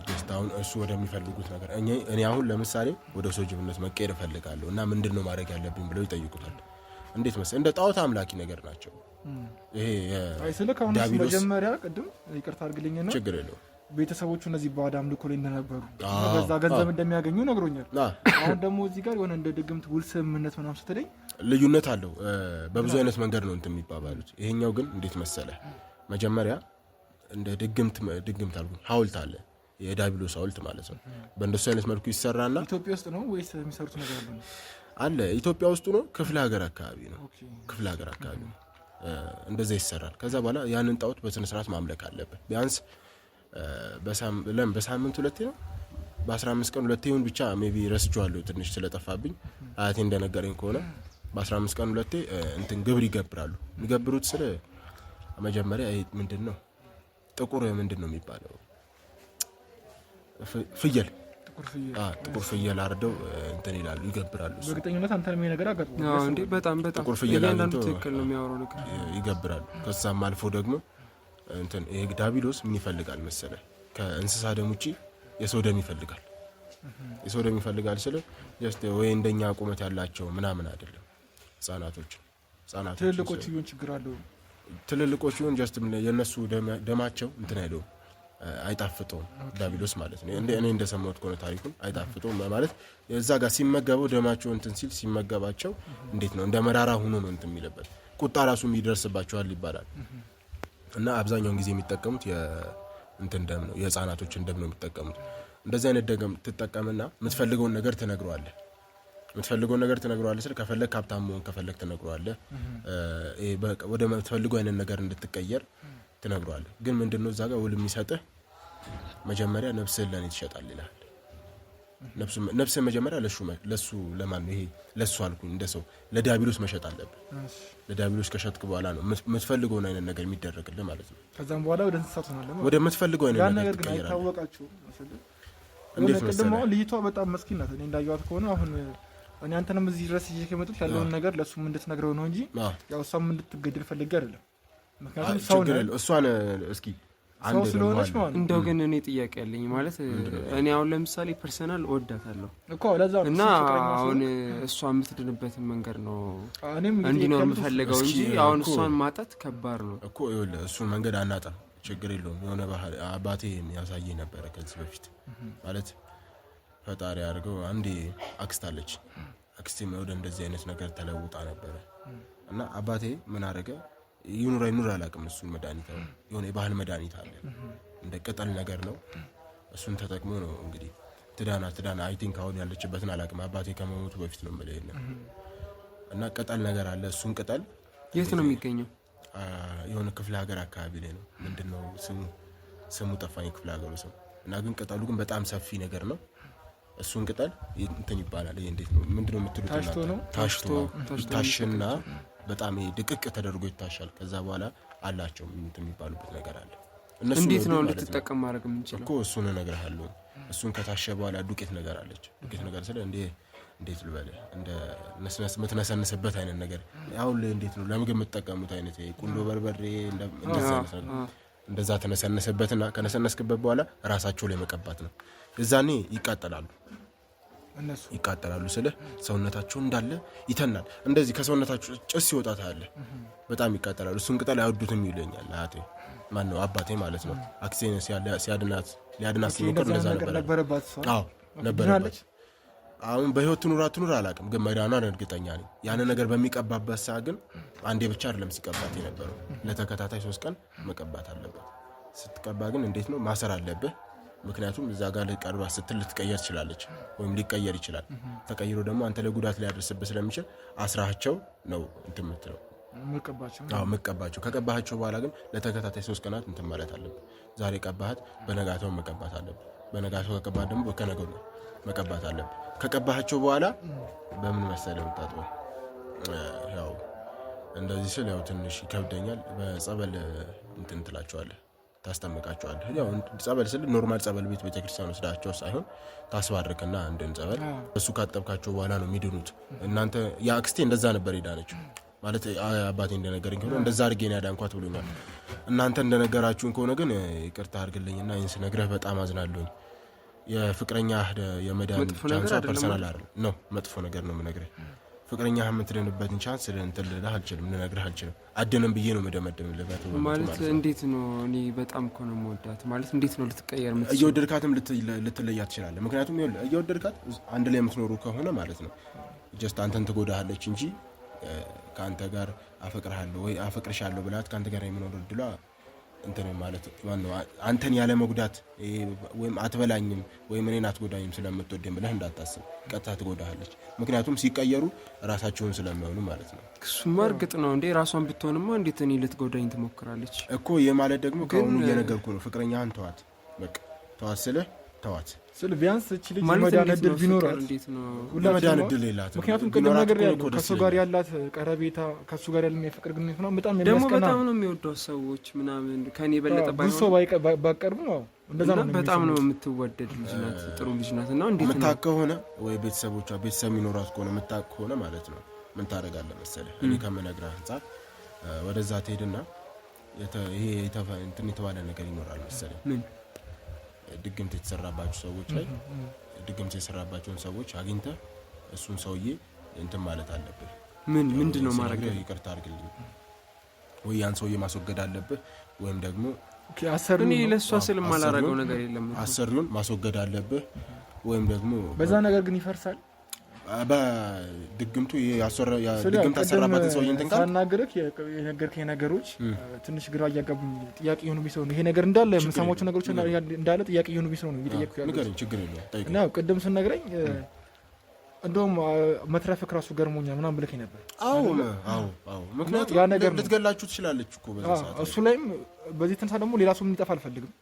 ጀስት አሁን እሱ ወደሚፈልጉት ነገር እኔ አሁን ለምሳሌ ወደ ሰው ጅብነት መቀየር እፈልጋለሁ እና ምንድነው ማድረግ ያለብኝ ብለው ይጠይቁታል። እንዴት መሰለህ እንደ ጣዖት አምላኪ ነገር ናቸው። ይሄ ዳቢሎስ መጀመሪያ ቅድም ይቅርታ አድርግልኝና ችግር የለውም ቤተሰቦቹ እነዚህ ባዕድ አምልኮ ላይ እንደነበሩ በዛ ገንዘብ እንደሚያገኙ ነግሮኛል። አሁን ደግሞ እዚህ ጋር የሆነ እንደ ድግምት ውል ስምምነት ምናምን ስትለኝ ልዩነት አለው። በብዙ አይነት መንገድ ነው እንትን የሚባባሉት። ይሄኛው ግን እንዴት መሰለህ መጀመሪያ እንደ ድግምት አልኩኝ ሐውልት አለ የዳቢሎስ ሐውልት ማለት ነው። በእንደሱ አይነት መልኩ ይሰራና ኢትዮጵያ ውስጥ ነው ወይስ የሚሰሩት ነገር አለ? ኢትዮጵያ ውስጥ ነው፣ ክፍለ ሀገር አካባቢ ነው። እንደዛ ይሰራል። ከዛ በኋላ ያንን ጣዖት በስነ ስርዓት ማምለክ አለበት። ቢያንስ በሳምንት ሁለቴ ነው፣ በ15 ቀን ሁለቴ ይሁን ብቻ ሜቢ ረስቼዋለሁ ትንሽ ስለጠፋብኝ። አያቴ እንደነገረኝ ከሆነ በ15 ቀን ሁለቴ እንትን ግብር ይገብራሉ። የሚገብሩት ስለ መጀመሪያ ምንድን ነው ጥቁር ምንድን ነው የሚባለው ፍየል ጥቁር ፍየል አርደው እንትን ይላሉ ይገብራሉ። በእርግጠኝነት አንተ ነው ነገር አጋጥሞ እንዴ በጣም ጥቁር ፍየል አንተ ትክክል ነው የሚያወራው ነገር ይገብራሉ። ከዛም አልፎ ደግሞ እንትን ይሄ ዳቢሎስ ምን ይፈልጋል መሰለህ ከእንስሳ ደም ውጪ የሰው ደም ይፈልጋል። የሰው ደም ይፈልጋል ስለ ጀስት ወይ እንደኛ ቁመት ያላቸው ምናምን አይደለም። ህፃናቶች ትልልቆቹ ይሁን ችግር አለው። ትልልቆቹ ይሁን ጀስት የነሱ ደማቸው እንትን አይደለም አይጣፍጠውም ዳቢሎስ ማለት ነው። እኔ እንደሰማሁት ከሆነ ታሪኩን አይጣፍጠውም ማለት እዛ ጋር ሲመገበው ደማቸው እንትን ሲል ሲመገባቸው እንዴት ነው እንደ መራራ ሆኖ ነው እንትን የሚለበት ቁጣ ራሱ ይደርስባቸዋል ይባላል። እና አብዛኛውን ጊዜ የሚጠቀሙት የእንትን ደም ነው የህፃናቶችን ደም ነው የሚጠቀሙት። እንደዚህ አይነት ደም ትጠቀምና የምትፈልገውን ነገር ትነግረዋለህ። ስለ ከፈለክ ሀብታም መሆን ከፈለክ ትነግረዋለህ። ወደ የምትፈልገው አይነት ነገር እንድትቀየር ትነግረዋለህ። ግን ምንድነው እዛ ጋር ውል የሚሰጥህ መጀመሪያ ነፍስህን ለኔ ትሸጣለህ ይላል። ነፍስ መጀመሪያ ለሱ ለማን ነው ይሄ ለሱ አልኩኝ እንደ ሰው ለዲያብሎስ መሸጥ አለብህ። ለዲያብሎስ ከሸጥክ በኋላ ነው የምትፈልገውን አይነት ነገር የሚደረግልህ ማለት ነው። ከዛም በኋላ ወደ እንስሳት ሆናለህ ማለት ወደ የምትፈልገው አይነት ነገር ትቀየራለህ። ታወቃችሁ እንዴት ቅድም አሁን ልጅቷ በጣም መስኪን ናት። እኔ እንዳየኋት ከሆነ አሁን እኔ አንተንም እዚህ ድረስ ይዤ ከመጡት ያለውን ነገር ለሱም እንድትነግረው ነው እንጂ ያው እሷም እንድትገደል ፈልጌ አይደለም። ምክንያቱም ሰው ነው እሷን እስኪ ሰው ስለሆነች ማለት እንደው ግን እኔ ጥያቄ ያለኝ ማለት እኔ አሁን ለምሳሌ ፐርሰናል ወዳታለሁ እኮ ለዛው እና አሁን እሷ የምትድንበትን መንገድ ነው እንዲኖር የምፈልገው እንጂ አሁን እሷን ማጣት ከባድ ነው እኮ። ይኸውልህ እሱን መንገድ አናጣም፣ ችግር የለውም። የሆነ ባህል አባቴ ያሳየኝ ነበረ ከዚህ በፊት ማለት ፈጣሪ አድርገው አንዴ አክስት አለች። አክስቴም ወደ እንደዚህ አይነት ነገር ተለውጣ ነበረ እና አባቴ ምን አደረገ ይኑር አላውቅም። እሱን መድኃኒት የሆነ የባህል መድኃኒት አለ እንደ ቅጠል ነገር ነው። እሱን ተጠቅሞ ነው እንግዲህ ትዳና አይ ቲንክ አሁን ያለችበትን አላውቅም። አባቴ ከመሞቱ በፊት ነው የምልህ እና ቅጠል ነገር አለ። እሱን ቅጠል የት ነው የሚገኘው? የሆነ ክፍለ ሀገር አካባቢ ላይ ነው። ምንድነው ስሙ ጠፋኝ ክፍለ ሀገሩ ስም እና ግን ቅጠሉ ግን በጣም ሰፊ ነገር ነው። እሱን ቅጠል እንትን ይባላል። ይሄ እንዴት ነው ምንድነው የምትሉት? ታሽቶ ታሽና በጣም ድቅቅ ተደርጎ ይታሻል። ከዛ በኋላ አላቸው እንትን የሚባሉበት ነገር አለ። እንዴት ነው ልትጠቀም ማድረግ የምንችለው እኮ እሱን እነግርሃለሁ። እሱን ከታሸ በኋላ ዱቄት ነገር አለች። ዱቄት ነገር ስለ እንዴት ልበልህ እንደ ነስነስ የምትነሰንስበት አይነት ነገር አሁን እንዴት ነው ለምግብ የምትጠቀሙት አይነት ቁንዶ በርበሬ እንደዛ ተነሰነሰበትና ከነሰነስክበት በኋላ ራሳቸው ላይ መቀባት ነው። እዛኔ ይቃጠላሉ ስለ ሰውነታቸው እንዳለ ይተናል። እንደዚህ ከሰውነታቸው ጭስ ይወጣ ታያለ። በጣም ይቃጠላሉ። እሱን ቅጠል አይወዱትም ይለኛል አያቴ ማነው አባቴ ማለት ነው። አክሴንስ ሊያድናት ሲሞክር እንደዛ ነበረባት። አዎ ነበረባት። አሁን በህይወት ትኑር አላውቅም፣ ግን መዳኗን እርግጠኛ ነኝ። ያን ነገር በሚቀባበት ሰዓት ግን አንዴ ብቻ አይደለም ሲቀባት የነበረው ለተከታታይ 3 ቀን መቀባት አለበት። ስትቀባ ግን እንዴት ነው ማሰር አለብህ። ምክንያቱም እዛ ጋር ለቀርባ ስትል ልትቀየር ትችላለች ወይም ሊቀየር ይችላል። ተቀይሮ ደግሞ አንተ ላይ ጉዳት ሊያደርስብህ ስለሚችል አስራቸው ነው እንትን የምትለው መቀባቸው። ከቀባሃቸው በኋላ ግን ለተከታታይ 3 ቀናት እንትን ማለት አለብህ። ዛሬ ቀባሃት በነጋታው መቀባት አለብህ። በነጋታው ከቀባህ ደግሞ በከነገው ነው መቀባት አለብህ። ከቀባሃቸው በኋላ በምን መሰለህ የምታጥበው? ያው እንደዚህ ስል ያው ትንሽ ይከብደኛል። በጸበል እንትን ትላቸዋለህ ታስጠምቃቸዋለህ። ያው ጸበል ስል ኖርማል ጸበል ቤተክርስቲያን ወስዳቸው ሳይሆን ታስባርክና አንድን ጸበል እሱ ካጠብካቸው በኋላ ነው የሚድኑት። እናንተ የአክስቴ እንደዛ ነበር ሄዳነች ማለት አባቴ እንደነገረኝ ከሆነ እንደዛ አድርጌ ነው ያዳንኳት ብሎኛል። እናንተ እንደነገራችሁን ከሆነ ግን ይቅርታ አድርግልኝና ይህን ስነግረህ በጣም አዝናለሁኝ። የፍቅረኛ የመዳን ቻንሷ ፐርሰናል አይደል ነው፣ መጥፎ ነገር ነው የምነግርህ። ፍቅረኛ የምትድንበትን ቻንስ እንትን ልልህ አልችልም፣ ልነግርህ አልችልም። አድንም ብዬ ነው መደመደምልበት ማለት እንዴት ነው? እኔ በጣም እኮ ነው የምወዳት ማለት እንዴት ነው ልትቀየር የምትችለው? እየወደድካትም ልትለያት ትችላለህ። ምክንያቱም እየወደድካት አንድ ላይ የምትኖሩ ከሆነ ማለት ነው ጀስት አንተን ትጎዳሃለች እንጂ ከአንተ ጋር አፈቅርሃለሁ ወይ አፈቅርሻለሁ ብላት ከአንተ ጋር የሚኖር እድሏ እንትን ማለት ማነው አንተን ያለ መጉዳት ወይም አትበላኝም ወይም እኔን አትጎዳኝም ስለምትወደኝ ብለህ እንዳታስብ። ቀጥታ ትጎዳሃለች። ምክንያቱም ሲቀየሩ ራሳቸውን ስለሚሆኑ ማለት ነው። እሱማ እርግጥ ነው እንዴ። ራሷን ብትሆንማ እንዴት እኔ ልትጎዳኝ ትሞክራለች እኮ። ይህ ማለት ደግሞ ከአሁኑ እየነገርኩ ነው። ፍቅረኛህን ተዋት፣ በቃ ተዋት ስልህ ተዋት ስል ቢያንስ እቺ ልጅ መዳን እድል ቢኖራት ለመዳን እድል የላትም። ምክንያቱም ቅድም ነገር ያለው ከሱ ጋር ያላት ቀረቤታ ከሱ ጋር ያለው የፍቅር ግንኙነት ነው በጣም የሚያስቀና ደግሞ በጣም ነው የሚወደው ሰዎች ምናምን ከኔ በለጠ ባይሆን ሰው ባቀርቡ ነው እንደዛ ነው። በጣም ነው የምትወደድ ልጅ ናት፣ ጥሩ ልጅ ናት። እና እንዴት ነው የምታውቅ ከሆነ ወይ ቤተሰብ የሚኖራት ከሆነ የምታውቅ ከሆነ ማለት ነው ምን ታደርጋለህ መሰለህ? እኔ ከምነግርህ አንፃር ወደዛ ትሄድና ይሄ እንትን የተባለ ነገር ይኖራል መሰለኝ ምን ድግምት የተሰራባቸው ሰዎች ላይ ድግምት የተሰራባቸውን ሰዎች አግኝተህ እሱን ሰውዬ እንትን ማለት አለብህ። ምንድነው ማድረግ? ይቅርታ አድርግልኝ ወይ ያን ሰውዬ ማስወገድ አለብህ፣ ወይም ደግሞ እኔ ለሷ ስል ማላረገው ነገር የለም አሰሪውን ማስወገድ አለብህ፣ ወይም ደግሞ በዛ ነገር ግን ይፈርሳል። በድግምቱ ድግምት አሰራባትን ሰውዬ እንትን ካል ሳናግርህ የነገርከኝ ነገሮች ትንሽ ግራ እያጋቡኝ ጥያቄ የሆኑ ቢሰው ነው። ይሄ ነገር እንዳለ የምሰማቸው ነገሮች እንዳለ ጥያቄ የሆኑ ቢሰው ነው እየጠየቅኩ ያለው። ንገረኝ፣ ችግር የለውም። እና ቅድም ስነግረኝ እንደውም መትረፍክ ራሱ ገርሞኛል ምናምን ብለኸኝ ነበር። አዎ ምክንያቱም ያ ነገር ልትገላችሁ ትችላለች እኮ በዛ ሰዓት። እሱ ላይም በዚህ ተነሳ ደግሞ ሌላ ሰው እንዲጠፋ አልፈልግም፣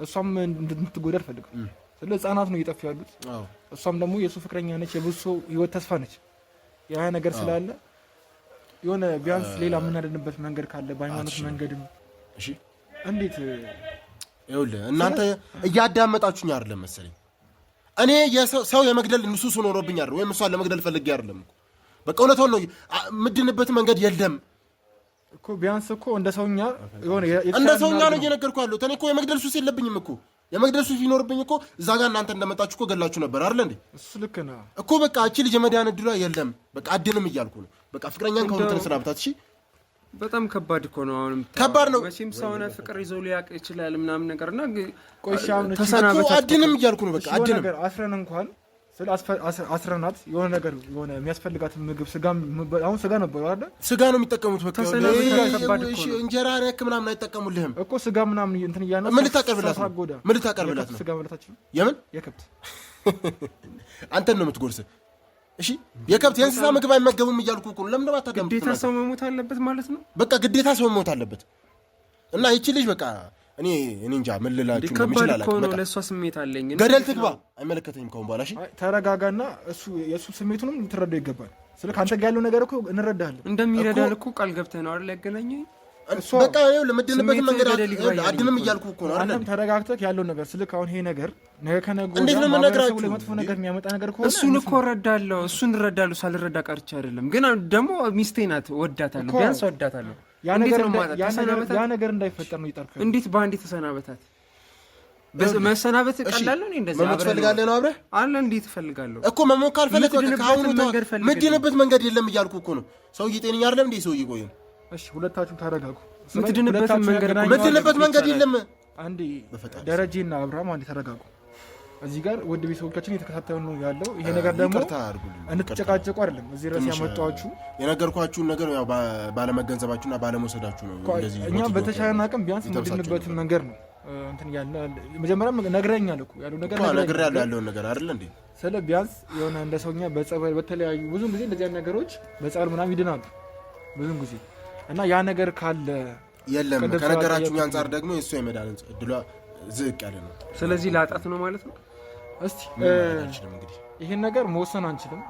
እሷም እንድትጎዳ አልፈልግም። ስለ ህጻናት ነው እየጠፉ ያሉት። እሷም ደግሞ የሱ ፍቅረኛ ነች፣ የብዙ ሰው ህይወት ተስፋ ነች። ያ ነገር ስላለ የሆነ ቢያንስ ሌላ የምናደንበት መንገድ ካለ በሃይማኖት መንገድም እሺ። እንዴት ይኸውልህ እናንተ እያዳመጣችሁኝ አይደለም መሰለኝ። እኔ ሰው የመግደል ንሱስ ኖሮብኝ አይደል ወይም እሷን ለመግደል ፈልጌ አይደለም እኮ በቃ እውነታውን ነው። ምድንበት መንገድ የለም እኮ ቢያንስ እኮ እንደ ሰውኛ የሆነ እንደ ሰውኛ ነው እየነገርኩህ ያለሁት። እኔ እኮ የመግደል ሱስ የለብኝም እኮ። የመግደል ሱስ ቢኖርብኝ እኮ እዛ ጋር እናንተ እንደመጣችሁ እኮ ገላችሁ ነበር አይደል እንዴ? እሱ ልክ ነው እኮ በቃ እቺ ልጅ የመዳን እድሏ የለም። በቃ አድንም እያልኩ ነው። በቃ ፍቅረኛን ከሁለት ተሰናብታት። እሺ በጣም ከባድ እኮ ነው። አሁንም ከባድ ነው። መቼም ሰውና ፍቅር ይዞ ሊያቅ ይችላል ምናምን ነገርና ቆይሻውን ተሰናበታት። አድንም እያልኩ ነው። በቃ አድንም ነገር አስረን እንኳን ስለ አስረናት የሆነ ነገር የሆነ የሚያስፈልጋት ምግብ ስጋ አሁን ስጋ ነበር አይደል? ስጋ ነው የሚጠቀሙት። በቃ እሺ እንጀራ ነክ ምናምን አይጠቀሙልህም እኮ ስጋ ምናምን እንትን እያነሳ ምን ልታቀርብላት ነው? ምን ልታቀርብላት ነው? ስጋ በለታችን የምን የከብት አንተን ነው የምትጎርስ? እሺ የከብት የእንስሳ ምግብ አይመገቡም እያልኩ እኮ ለምን ነው አታዳምጥ? ግዴታ ሰው መሞት አለበት ማለት ነው። በቃ ግዴታ ሰው መሞት አለበት እና ይቺ ልጅ በቃ እኔ እንጃ ምን ልላችሁ ነው የምችላል። በቃ ለሷ ስሜት አለኝ። ገደል ትግባ፣ አይመለከተኝም ከሆነ በኋላ። እሺ ተረጋጋና የሱ ስሜቱንም ልትረዳው ይገባል። ስለ ካንተ ጋር ያለው ነገር እኮ እንረዳለን። እንደሚረዳል እኮ ቃል ገብተህ ነው አይደል ያገናኘኝ። በቃ ይኸው ለምድንበት መንገድ አድንም እያልኩ እኮ ነው አይደል? አንተም ተረጋግተህ ያለው ነገር ስልክ አሁን ይሄ ነገር ነገ ከነገ እንዴት ነው የምነግራችሁ? ለመጥፎ ነገር የሚያመጣ ነገር ከሆነ እሱን እኮ እረዳለሁ። እሱን እረዳለሁ። ሳልረዳ ቀርቼ አይደለም። ግን ደግሞ ሚስቴ ናት፣ ወዳታለሁ፣ ቢያንስ ወዳታለሁ። ያ ነገር እንዳይፈጠር ነው ይጣርከው። እንዴት በአንዴ ተሰናበታት? መሰናበት ቀላል ነው። እንደዚህ መሞት ፈልጋለህ ነው አብረህ አለ። እንዴት እፈልጋለሁ እኮ መሞት ካልፈለክ ምድንበት መንገድ የለም እያልኩ እኮ ነው። ሰውዬ ጤነኛ አይደለም እንዴ? ሰውዬ ቆይ እሺ ሁለታችሁም ተረጋጉ። ምድንበት መንገድ የለም። አንዴ ደረጀና አብርሃም አንዴ ተረጋጉ። እዚህ ጋር ውድ ቤተሰቦቻችን እየተከታተሉ ነው ያለው። ይሄ ነገር ደግሞ እንድትጨቃጨቁ አይደለም እዚህ ድረስ ያመጣችሁ። የነገርኳችሁን ነገር ያው ባለመገንዘባችሁና ባለመውሰዳችሁ ነው እንደዚህ። እኛም በተቻለን አቅም ቢያንስ ምድንበትን መንገድ ነው እንትን ያለ መጀመሪያም ነግረኛል እኮ ያለው ነገር ነግሬያለሁ ያለውን ነገር አይደል እንዴ? ስለ ቢያንስ የሆነ እንደ ሰውኛ በጸበል በተለያዩ ብዙም ጊዜ እንደዚህ ነገሮች በጸበል ምናምን ይድናሉ ብዙም ጊዜ እና ያ ነገር ካለ የለም ከነገራችሁኝ አንጻር ደግሞ የእሱ የመዳን እድሏ ዝቅ ያለ ነው። ስለዚህ ላጣት ነው ማለት ነው። እስቲ ይሄን ነገር መወሰን አንችልም።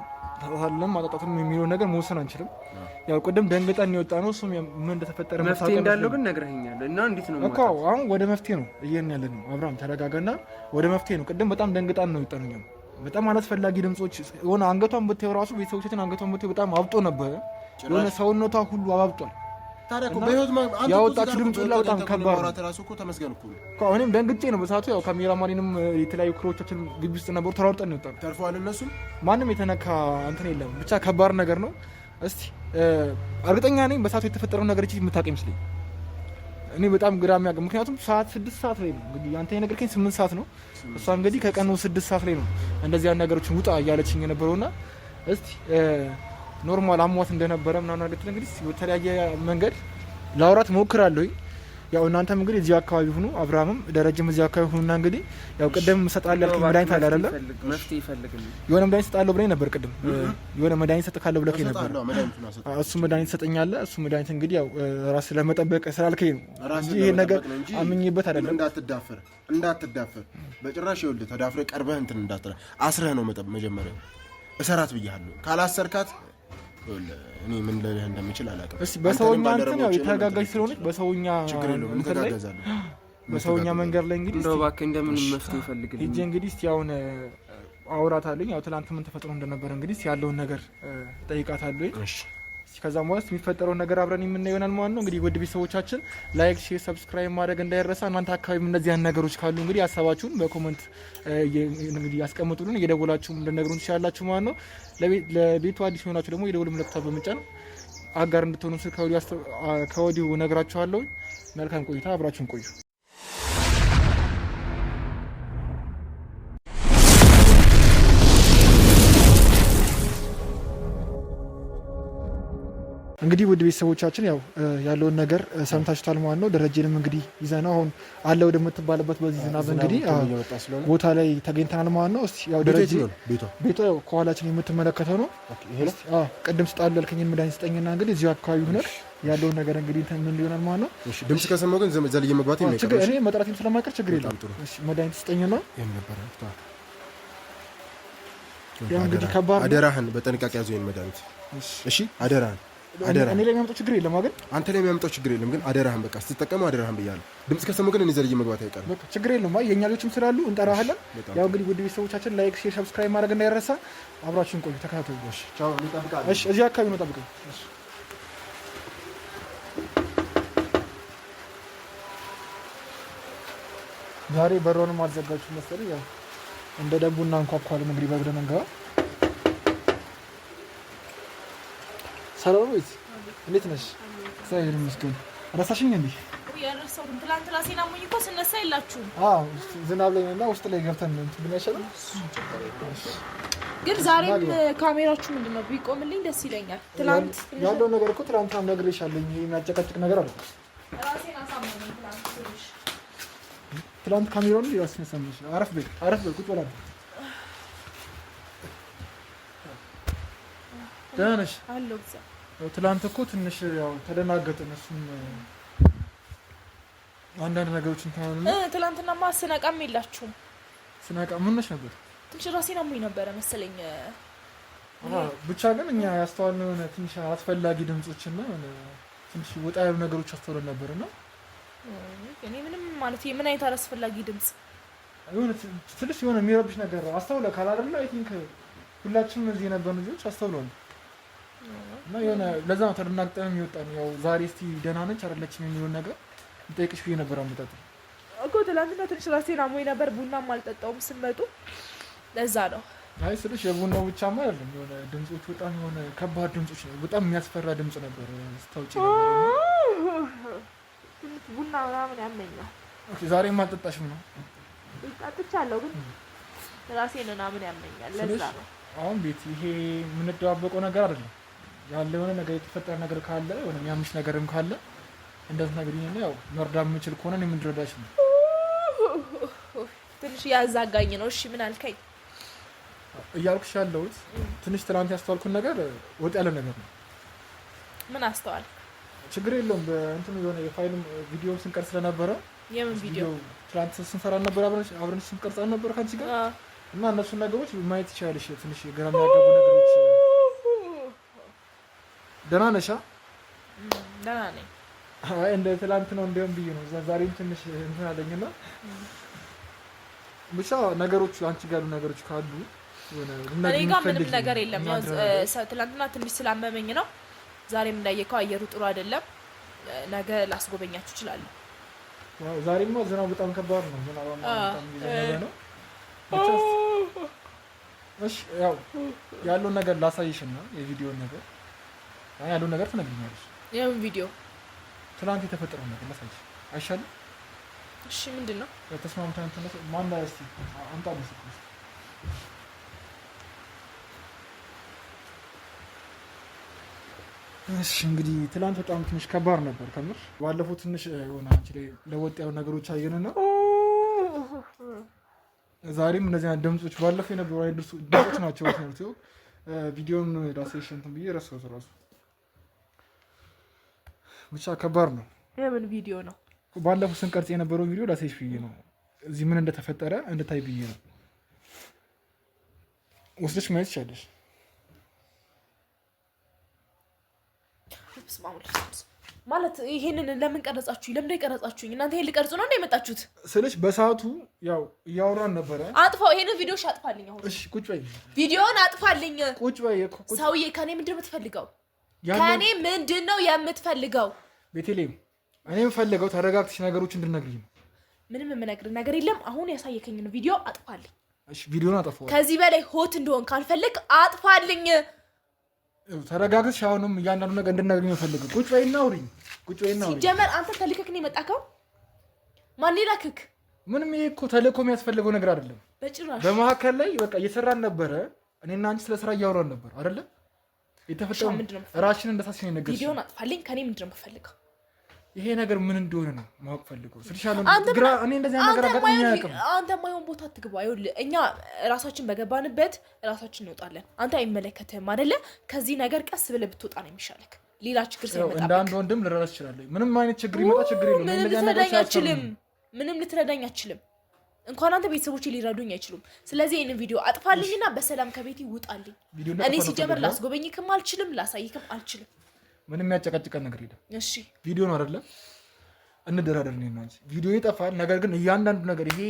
ታለም ማጣጣትም የሚለው ነገር መወሰን አንችልም። ያው ቅድም ደንግጠን የወጣ ነው። እሱም ምን እንደተፈጠረ መፍትሄ እንዳለው ግን ነግረኸኛል እና እንዴት ነው እኮ አሁን ወደ መፍትሄ ነው እየሄድን ያለ ነው። አብርሃም ተረጋጋና ወደ መፍትሄ ነው። ቅድም በጣም ደንግጠን ነው የወጣ ነው። በጣም አላስፈላጊ ድምጾች የሆነ አንገቷን ብትይው ራሱ ቤተሰቦቻችን አንገቷን ብትይው በጣም አብጦ ነበር። የሆነ ሰውነቷ ሁሉ አባብጧል። ታዲያ እኮ በህይወት ያወጣችሁ ድምጽ ሁሉ በጣም ከባድ ነው። ተራሱ እኮ ተመስገን እኮ እኔም ደንግጬ ነው በሰዓቱ። ያው ካሜራማንንም የተለያዩ ክሮቻችን ግቢ ውስጥ ነበሩ። ተሯርጠን ነው የወጣነው። ተርፈዋል እነሱ። ማንም የተነካ እንትን የለም። ብቻ ከባድ ነገር ነው። እስቲ እርግጠኛ ነኝ በሰዓቱ የተፈጠረው ነገር እቺ የምታውቅ ይመስለኝ። እኔ በጣም ግራ የሚያውቅ ምክንያቱም ሰዓት 6 ሰዓት ላይ ነው እንግዲህ አንተ የነገርከኝ 8 ሰዓት ነው። እሷ እንግዲህ ከቀኑ 6 ሰዓት ላይ ነው እንደዚህ ያን ነገሮችን ውጣ እያለችኝ የነበረውና እስቲ ኖርማል አሟት እንደነበረ ምናምን አድርገን እንግዲህ በተለያየ መንገድ ላውራት ሞክራለሁ። ያው እናንተም እንግዲህ እዚህ አካባቢ ሁኑ፣ አብርሃምም ደረጀም እዚህ አካባቢ ሁኑና እንግዲህ ያው ቅድም ሰጣለህ ያልከኝ መድኃኒት አለ አይደለ? መፍትሄ ይፈልግልኝ የሆነ መድኃኒት ሰጣለሁ ብለኝ ነበር ቅድም። የሆነ መድኃኒት ሰጥካለሁ ብለህ ነበር። እሱ መድኃኒት ሰጠኛለህ። እሱ መድኃኒት እንግዲህ ያው ራስ ለመጠበቅ ስላልከኝ ነው እንጂ ይሄ ነገር አምኜበት አይደለም። እንዳትዳፈር በጭራሽ ይኸውልህ፣ ተዳፍረህ ቀርበህ እንትን እንዳትለ አስረህ ነው መጀመሪያ እሰራት ብያለሁ። ካላሰርካት እኔ ምን ልልህ እንደምችል አላውቅም። እስቲ በሰውኛ እንትን ያው የተጋጋጅ ስለሆነች በሰውኛ ችግር የለውም እንተጋገዛለን። በሰውኛ መንገድ ላይ እንግዲህ እንደው እባክህ እንደምን መፍትሄ ይፈልግልኝ እንጂ እንግዲህ እስቲ አሁን አውራታለኝ። ያው ትናንት ምን ተፈጥሮ እንደነበረ እንግዲህ ያለውን ነገር ጠይቃታለሁ። እሺ ከዛም በኋላ የሚፈጠረውን ነገር አብረን የምናየው ይሆናል ማለት ነው። እንግዲህ ውድ ቤተሰቦቻችን ላይክ፣ ሼር፣ ሰብስክራይብ ማድረግ እንዳይረሳ። እናንተ አካባቢ እነዚህ ያን ነገሮች ካሉ እንግዲህ ሀሳባችሁን በኮሜንት እንግዲህ ያስቀምጡልን። እየደወላችሁ እንደነገሩን ትችላላችሁ ማለት ነው። ለቤቱ አዲስ ሆናችሁ ደግሞ የደወል ምልክቱን በመጫን አጋር እንድትሆኑ ከወዲሁ እነግራችኋለሁ። መልካም ቆይታ፣ አብራችሁን ቆዩ። እንግዲህ ውድ ቤተሰቦቻችን ያው ያለውን ነገር ሰምታችኋል ማለት ነው። ደረጀንም እንግዲህ ይዘነው አሁን አለ ወደምትባልበት በዚህ ዝናብ እንግዲህ ቦታ ላይ ተገኝተናል ማለት ነው። እስቲ ያው ደረጀ ቤቷ ያው ከኋላችን የምትመለከተው ነው። ቅድም ስጣል ያልከኝን መድኃኒት ስጠኝና እንግዲህ እዚሁ አካባቢ ሆነን ያለውን ነገር እንግዲህ ምን ሊሆናል ማለት ነው። እሺ ድምጽ ከሰማሁ ግን ዘልዬ መግባት ችግር እኔ መጥራትም ስለማይቀር ችግር የለም። እሺ መድኃኒት ስጠኝና ያው እንግዲህ ከባድ አደራህን በጥንቃቄ ያዙኝ መድኃኒት። እሺ አደራህን እኔ ላይ የሚያመጣው ችግር የለም አይደል? አንተ ላይ የሚያመጣው ችግር የለም፣ ግን አደራህን በቃ ስትጠቀሙ አደራህን ብያለሁ። ድምጽ ከሰማሁ ግን እኔ ዘልዬ መግባት አይቀርም። በቃ ችግር የለም። አይ የኛ ልጆችም ስላሉ እንጠራሃለን። ያው እንግዲህ ውድ ቤተሰቦቻችን ላይክ፣ ሼር፣ ሰብስክራይብ ማድረግ እንዳይረሳ። አብራችሁን ቆዩ፣ ተከታተሉ። እሺ ቻው። እሺ እዚህ አካባቢ ነው ጠብቀኝ። እሺ ዛሬ በሮንም አልዘጋችሁም መሰለኝ። ያው እንደ ደቡና እንኳኳለን እንግዲህ በብለን እንገባ። ሰላም ወይስ እንዴት ነሽ? እግዚአብሔር ይመስገን። ረሳሽኝ እንዴ? ያረሳሁት ትላንት ራሴን አሞኝ እኮ ስነሳ የላችሁም። ዝናብ ላይ እና ውስጥ ላይ ገብተን እንትን ብለን ያሻለ። ግን ዛሬም ካሜራችሁ ምንድነው ቢቆምልኝ ደስ ይለኛል። ትላንት ያለው ነገር እኮ ትላንትና ነግሬሻለሁ። ይሄ የሚያጨቃጭቅ ነገር አለ። ራሴን አሳመመኝ ትላንት። ትላንት ካሜራውን ራስን ያሳመመሽ። አረፍ በል ቁጭ በል። ደህና ነሽ? አለሁ። ትላንት እኮ ትንሽ ያው ተደናገጥን። እሱም አንዳንድ ነገሮችን ትላንትናማ ስነቃም የላችሁም። ስነቃ ምን ነሽ ነበር? ትንሽ ራሴን አሞኝ ነበረ መሰለኝ። ብቻ ግን እኛ ያስተዋልነው የሆነ ትንሽ አስፈላጊ ድምጾችና ትንሽ ወጣ ያሉ ነገሮች አስተውለን ነበርና እኔ ምንም ማለት ምን አይነት አላስፈላጊ ድምጽ የሆነ ትንሽ የሆነ የሚረብሽ ነገር አስተውለ ካላደለ አይ ቲንክ ሁላችንም እዚህ የነበርን ልጆች አስተውለዋል። እና የሆነ ለዛ ነው ተደናግጠን የሚወጣን። ያው ዛሬ እስቲ ደህና ነች አይደለችም የሚለውን ነገር እንጠይቅሽ ብዬ ነበር። አመጣጥ እኮ ትላንትና ትንሽ ራሴን አሞኝ ነበር። ቡናም አልጠጣውም ስመጡ ለዛ ነው። አይ ስልሽ የቡናው ብቻማ አይደለም፣ የሆነ ድምጾች በጣም የሆነ ከባድ ድምጾች ነው። በጣም የሚያስፈራ ድምጽ ነበር ስታውጪ ነበር። ቡና ምናምን ያመኛል። ኦኬ ዛሬም አልጠጣሽም ነው? ጠጥቻለሁ ግን ራሴን ምናምን ያመኛል። ለዛ ነው አሁን ቤት ይሄ የምንደባበቀው ነገር አይደለም። ያለ የሆነ ነገር የተፈጠረ ነገር ካለ የሆነ የሚያምሽ ነገርም ካለ እንደዚህ ነገር ይሄን ያው መርዳት የምችል ከሆነ እኔ ምን ልረዳሽ ነው? ትንሽ ያዛጋኝ ነው። እሺ ምን አልከኝ? እያልኩሽ ያለሁት ትንሽ ትናንት ያስተዋልኩት ነገር ወጥ ያለ ነገር ነው። ምን አስተዋል? ችግር የለውም። በእንትኑ የሆነ የፋይልም ቪዲዮ ስንቀርጽ ስለነበረ የምን ቪዲዮ? ትናንት ስንሰራ ነበር፣ አብረን ስንቀርጽ ነበር ካንቺ ጋር እና እነሱን ነገሮች ማየት ይችላልሽ። ትንሽ ግራ የሚያጋቡ ነገሮች። ደህና ነሽ? ደህና ነኝ። አይ እንደ ትላንት ነው እንደውም ብዬ ነው። ዛሬም ትንሽ እንትን አለኝና ብቻ ነገሮች አንቺ ጋር ያሉ ነገሮች ካሉ እኔ ጋር ምንም ነገር የለም። ትላንትና ትንሽ ስላመመኝ ነው። ዛሬም እንዳየከው አየሩ ጥሩ አይደለም። ነገ ላስጎበኛችሁ እችላለሁ። ዛሬማ ዝናቡ በጣም ከባድ ነው። ዝናቡ በጣም እየዘነበ ነው። እሺ ያው ያለውን ነገር ላሳይሽና የቪዲዮን ነገር ያለውን ነገር ትነግሪኛለሽ። የምን ቪዲዮ? ትናንት የተፈጠረው ነገር ላሳይሽ አይሻልም? እሺ ምንድን ነው? ተስማምተን ማን ላይ እስቲ አምጣ ነው። እሺ እንግዲህ ትናንት በጣም ትንሽ ከባድ ነበር ከምር። ባለፈው ትንሽ የሆነ አንቺ ላይ ለወጥ ያሉ ነገሮች አየንና ዛሬም እነዚህ አይነት ድምጾች ባለፈው የነበሩ አይደርሱ ድምጾች ናቸው። ነው ቪዲዮን ዳሴሽን እንትን ብዬ ረሳሁት እራሱ። ብቻ ከባድ ነው። የምን ቪዲዮ ነው? ባለፈው ስንቀርጽ የነበረው ቪዲዮ ዳሴሽ ብዬ ነው። እዚህ ምን እንደተፈጠረ እንድታይ ብዬ ነው። ወስደሽ ማየት ይቻለሽ። ማለት ይሄንን ለምን ቀረጻችሁ? ለምን ቀረጻችሁኝ? እናንተ ይሄን ልቀርጹ ነው እንደ የመጣችሁት ስልሽ በሰዓቱ ያው እያወራን ነበረ። አጥፋው፣ ይሄንን ቪዲዮ አጥፋልኝ አሁን። እሺ ቁጭ በይ። ቪዲዮውን አጥፋልኝ። ቁጭ በይ። ሰውዬ ከኔ ምንድን ነው የምትፈልገው? ከኔ ምንድን ነው የምትፈልገው? ቤቴሌም እኔ የምፈልገው ተረጋግተሽ ነገሮችን እንድትነግሪኝ ነው። ምንም የምነግርህ ነገር የለም። አሁን ያሳየከኝን ቪዲዮ አጥፋልኝ። እሺ ቪዲዮውን አጥፋው። ከዚህ በላይ ሆት እንደሆን ካልፈልግ አጥፋልኝ። ተረጋግተሽ አሁንም እያንዳንዱ ነገር እንድትነግሪኝ የምፈልገው። ቁጭ በይና አውሪኝ። ቁጭ በይና አውሪኝ። ሲጀመር አንተ ተልከክ ነው የመጣከው? ማን ላክክ? ምንም ይሄ እኮ ተልእኮ የሚያስፈልገው ነገር አይደለም በጭራሽ። በመሀከል ላይ በቃ እየሰራን ነበረ። እኔና አንቺ ስለ ስራ እያወራን ነበር አይደለ? የተፈጠረው ራስሽን እንደሳስሽኝ ነገር ቪዲዮን አጥፋልኝ። ከኔ ምንድነው የምፈልገው? ይሄ ነገር ምን እንደሆነ ነው ማወቅ ፈልገው። ስልሻለሁ ግራ እኔ እንደዚህ ነገር አጋጥሞኝ አያውቅም። አንተ ማይሆን ቦታ አትግባ። ይኸውልህ እኛ ራሳችን በገባንበት ራሳችን እንወጣለን። አንተ አይመለከትህም አይደለ? ከዚህ ነገር ቀስ ብለህ ብትወጣ ነው የሚሻልክ። ሌላ ችግር ሳይመጣ እንደ አንድ ወንድም ልረዳሽ እችላለሁ። ምንም አይነት ችግር ይመጣ ችግር የለውም። ምንም ልትረዳኝ አትችልም። እንኳን አንተ ቤተሰቦቼ ሊረዱኝ አይችሉም። ስለዚህ ይሄንን ቪዲዮ አጥፋልኝና በሰላም ከቤቴ ውጣልኝ። እኔ ሲጀመር ላስጎበኝክም አልችልም፣ ላሳይክም አልችልም። ምንም ያጨቃጭቀን ነገር የለም። እሺ ቪዲዮ ነው አይደለ? እንደራደር ነው እንጂ ቪዲዮ ይጠፋል። ነገር ግን እያንዳንዱ ነገር ይሄ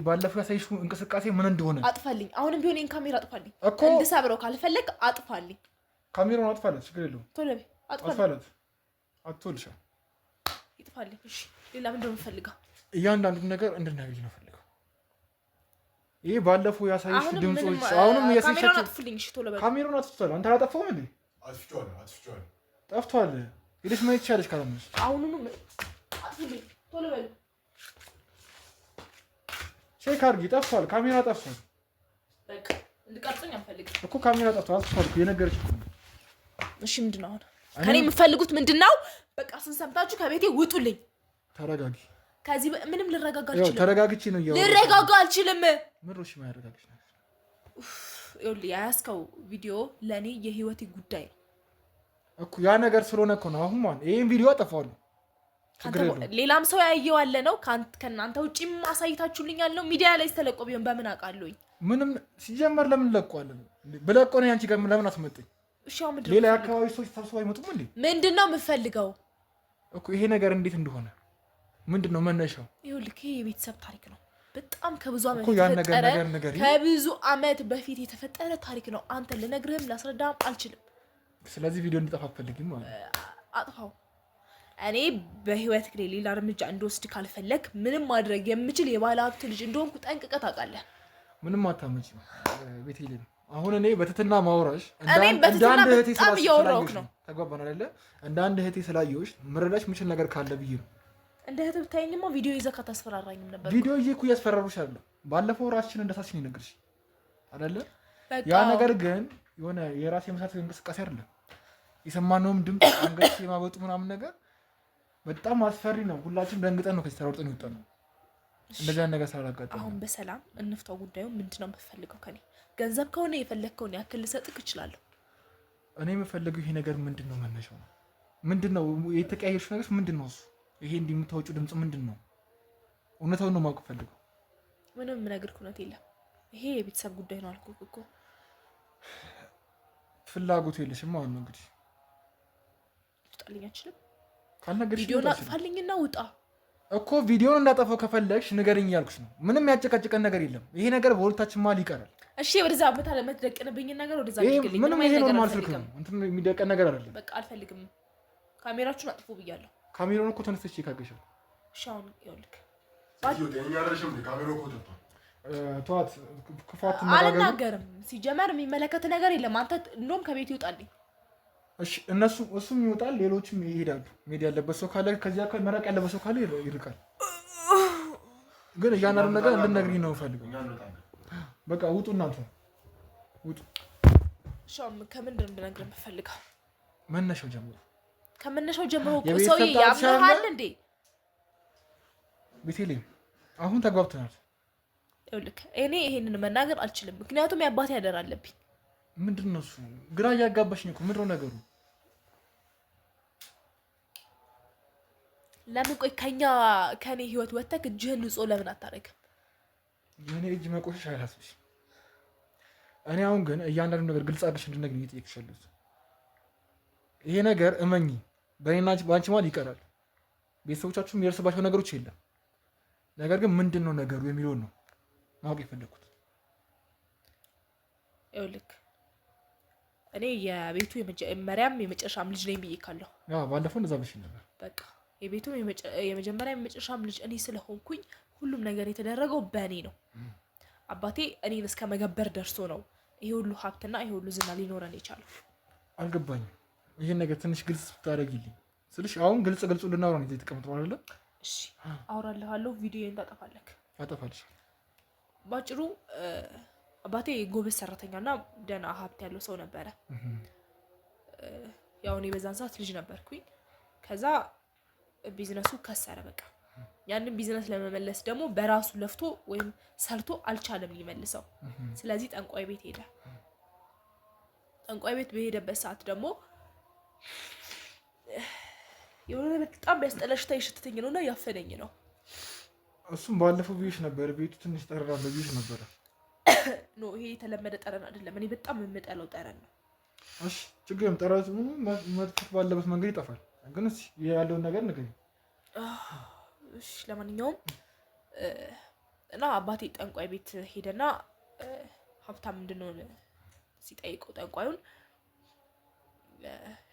ባለፈው ያሳይሽው እንቅስቃሴ ምን እንደሆነ አጥፋልኝ። አሁንም ቢሆን ይሄን ካሜራ አጥፋልኝ። እንድሰብረው ካልፈለክ አጥፋልኝ። ካሜራውን አጥፋለት፣ ችግር የለውም። ቶሎ በይ አጥፋለት። አትወልሻ ይጥፋልኝ። እሺ ሌላ ምንድን ነው የምፈልገው? እያንዳንዱ ነገር እንድናይልኝ ነው ፈልገው። ይሄ ባለፈው ያሳይሽው ድምጾች አሁንም ካሜራውን አጥፉልኝ። እሺ ቶሎ በይ። ካሜራውን አጥፍቷል። አንተ አላጠፋውም እንዴ? አጥፍቷል። ጠፍቷል። ሄደሽ ማየት ይቻለሽ ካላምንሽ። አሁኑኑ አጥፉልኝ። ቶሎ በይ። ቼክ አድርጊ። ጠፍቷል። ካሜራ ጠፍቷል። በቃ እንድቀርጽኝ አልፈልግም እኮ ካሜራ ጠፍቷል። አጥፍቷል እኮ የነገረች እኮ። እሺ ምንድን ነው አሁን ከኔ የምትፈልጉት? ምንድን ነው? በቃ ስንሰምታችሁ ከቤቴ ውጡልኝ። ተረጋጊ። ከዚህ ምንም ልረጋጋ አልችልም። ተረጋግቼ ነው ያው ልረጋጋ አልችልም። ምሮሽ ማያረጋግሽ ነው። ይኸውልህ ያያዝከው ቪዲዮ ለኔ የህይወቴ ጉዳይ ነው እኮ። ያ ነገር ስለሆነ እኮ ነው አሁን ማለት ይሄን ቪዲዮ አጠፋዋለሁ። ሌላም ሰው ያየው አለ ነው ከእናንተ ውጪም አሳይታችሁልኛል ነው። ሚዲያ ላይ ተለቆ ቢሆን በምን አውቃለሁኝ? ምንም ሲጀመር ለምን ለቀዋለን? ብለቆ ነው ያንቺ ጋር ለምን አትመጣኝ? እሺ አሁን ምንድነው? ሌላ አካባቢ ሰዎች ተሰብስበው አይመጡም እንዴ? ምንድነው የምፈልገው እኮ? ይሄ ነገር እንዴት እንደሆነ ምንድነው መነሻው? ይኸውልህ ይሄ የቤተሰብ ታሪክ ነው። በጣም ከብዙ ዓመት ከብዙ ዓመት በፊት የተፈጠረ ታሪክ ነው። አንተ ልነግርህም ላስረዳህም አልችልም። ስለዚህ ቪዲዮ እንዲጠፋ አትፈልጊም ማለት አጥፋው። እኔ በህይወት ግሬ ሌላ እርምጃ እንድወስድ ካልፈለግ ምንም ማድረግ የምችል የባለ ሀብት ልጅ እንደሆንኩ ጠንቅቀህ ታውቃለህ። ምንም አታመጪም ቤቴልሄም። አሁን እኔ በትትና ማውራሽ እኔም በትትና በጣም እያወራሁህ ነው። ተግባባን አይደለ? እንደ አንድ እህቴ ስላየሁሽ መረዳሽ የምችል ነገር ካለ ብዬ ነው። እንደ እህት ብታይኝማ ቪዲዮ ይዘህ ካታስፈራራኝም ነበር። ቪዲዮ ይዤ እኮ እያስፈራሩሽ አይደለም። ባለፈው ራስሽን እንደሳስኝ ነገርሽ አይደለ? ያ ነገር ግን የሆነ የራስ የመሳት እንቅስቃሴ አይደለም። የሰማነውም ድምፅ አንገት የማበጡ ምናምን ነገር በጣም አስፈሪ ነው። ሁላችንም ደንግጠን ነው ከዚህ ተራውጠን የወጣነው። እንደዛ ነገር ሳላጋጥ አሁን በሰላም እንፍታው ጉዳዩ። ምንድነው የምትፈልገው ከኔ? ገንዘብ ከሆነ የፈለግከውን ያክል ልሰጥክ እችላለሁ። እኔ የምፈልገው ይሄ ነገር ምንድነው? መነሻው ምንድነው? የተቀያየርሽው ነገር ምንድነው? እሱ ይሄ እንደምታወጪው ድምጽ ምንድነው? እውነታውን ነው ማወቅ ፈልገው። ምንም የምነግርህ እውነት የለም። ይሄ የቤተሰብ ጉዳይ ነው አልኩህ እኮ። ፍላጎቱ የለሽም ማለት ነው እንግዲህ። ልትጣልኝ አትችልም። ካልነገርሽ ቪዲዮን አጥፋልኝና ውጣ እኮ። ቪዲዮን እንዳጠፋው ከፈለግሽ ንገረኝ እያልኩሽ ነው። ምንም ያጨቃጨቀን ነገር የለም። ይሄ ነገር በሁለታችን መሀል ይቀራል። እሺ ወደዛ ቦታ ለመትደቅንብኝ ነገር ወደዛ ይልኝ። ምንም ይሄ ኖርማል ስልክ ነው። እንትን የሚደቀን ነገር አይደለም። በቃ አልፈልግም። ካሜራችሁን አጥፉ ብያለሁ። ካሜራውን እኮ ተነስተሽ ካገሻል። እሺ አሁን ይኸውልህ ተዋት። ክፋት አልናገርም። ሲጀመር የሚመለከት ነገር የለም። አንተ እንደውም ከቤት ይውጣልኝ። እሺ እሱም ይወጣል፣ ሌሎችም ይሄዳሉ። ሜዳ ያለበት ሰው ካለ ከዚያ አካል መራቅ ያለበት ሰው ካለ ይርቃል። ግን እያንዳንዱ ነገር እንድነግሪኝ ነው የምፈልገው። በቃ ውጡ፣ እናንተ ውጡ። እሺ ከምንድን ነው እንድነግርህ የምፈልገው? መነሻው ጀምሮ ከመነሻው ጀምሮ ሰው ያምናል እንዴ? ቤቴልሄም አሁን ተግባብተናል። ይኸውልህ እኔ ይሄንን መናገር አልችልም፣ ምክንያቱም የአባቴ ያደር አለብኝ። ምንድን ነው እሱ? ግራ እያጋባሽኝ እኮ። ምንድን ነው ነገሩ? ለምን ቆይ ከኔ ህይወት ወጥተህ እጅህን ንጹህ ለምን አታደርግም? የኔ እጅ መቆሸሽ አይላስብሽ። እኔ አሁን ግን እያንዳንዱ ነገር ግልጽ አድርገሽ እንድትነግሪኝ እየጠየቅሽ ያለሁት። ይሄ ነገር እመኚ በእኔና በአንቺ መሀል ይቀራል። ቤተሰቦቻችሁም የሚደርስባቸው ነገሮች የለም። ነገር ግን ምንድን ነው ነገሩ የሚለውን ነው ማወቅ የፈለግኩት። ይኸውልህ እኔ የቤቱ የመጀመሪያም የመጨረሻም ልጅ ነኝ ብዬ ካለሁ ባለፈው እንደዛ ብለሽ ነበር። በቃ የቤቱ የመጀመሪያ የመጨረሻም ልጅ እኔ ስለሆንኩኝ ሁሉም ነገር የተደረገው በእኔ ነው። አባቴ እኔን እስከ መገበር ደርሶ ነው ይሄ ሁሉ ሀብትና ይሄ ሁሉ ዝና ሊኖረን የቻለው። አልገባኝም። ይሄን ነገር ትንሽ ግልጽ ብታደርጊልኝ ስልሽ። አሁን ግልጽ ልናወራ ነው የተቀመጥነው አይደለ? እሺ አወራልሃለሁ። ቪዲዮን ታጠፋለህ። አጠፋልሽ። ባጭሩ አባቴ ጎበዝ ሰራተኛና ደህና ሀብት ያለው ሰው ነበረ። ያው እኔ በዛን ሰዓት ልጅ ነበርኩኝ። ከዛ ቢዝነሱ ከሰረ በቃ። ያንን ቢዝነስ ለመመለስ ደግሞ በራሱ ለፍቶ ወይም ሰርቶ አልቻለም ሊመልሰው። ስለዚህ ጠንቋይ ቤት ሄደ። ጠንቋይ ቤት በሄደበት ሰዓት ደግሞ የሆነ በጣም ያስጠላሽታ ይሽተተኝ ነውና ያፈነኝ ነው። እሱም ባለፈው ብዬሽ ነበር፣ ቤቱ ትንሽ ጠረን አለው ብዬሽ ነበረ። ኖ ይሄ የተለመደ ጠረን አይደለም። እኔ በጣም የምጠላው ጠረን ነው። እሺ ችግርም ጠረቱ መጥፋት ባለበት መንገድ ይጠፋል። ግን እስኪ ያለውን ነገር ንገሪኝ። እሺ ለማንኛውም እና አባቴ ጠንቋይ ቤት ሄደና ሀብታም እንድንሆን ሲጠይቀው ጠንቋዩን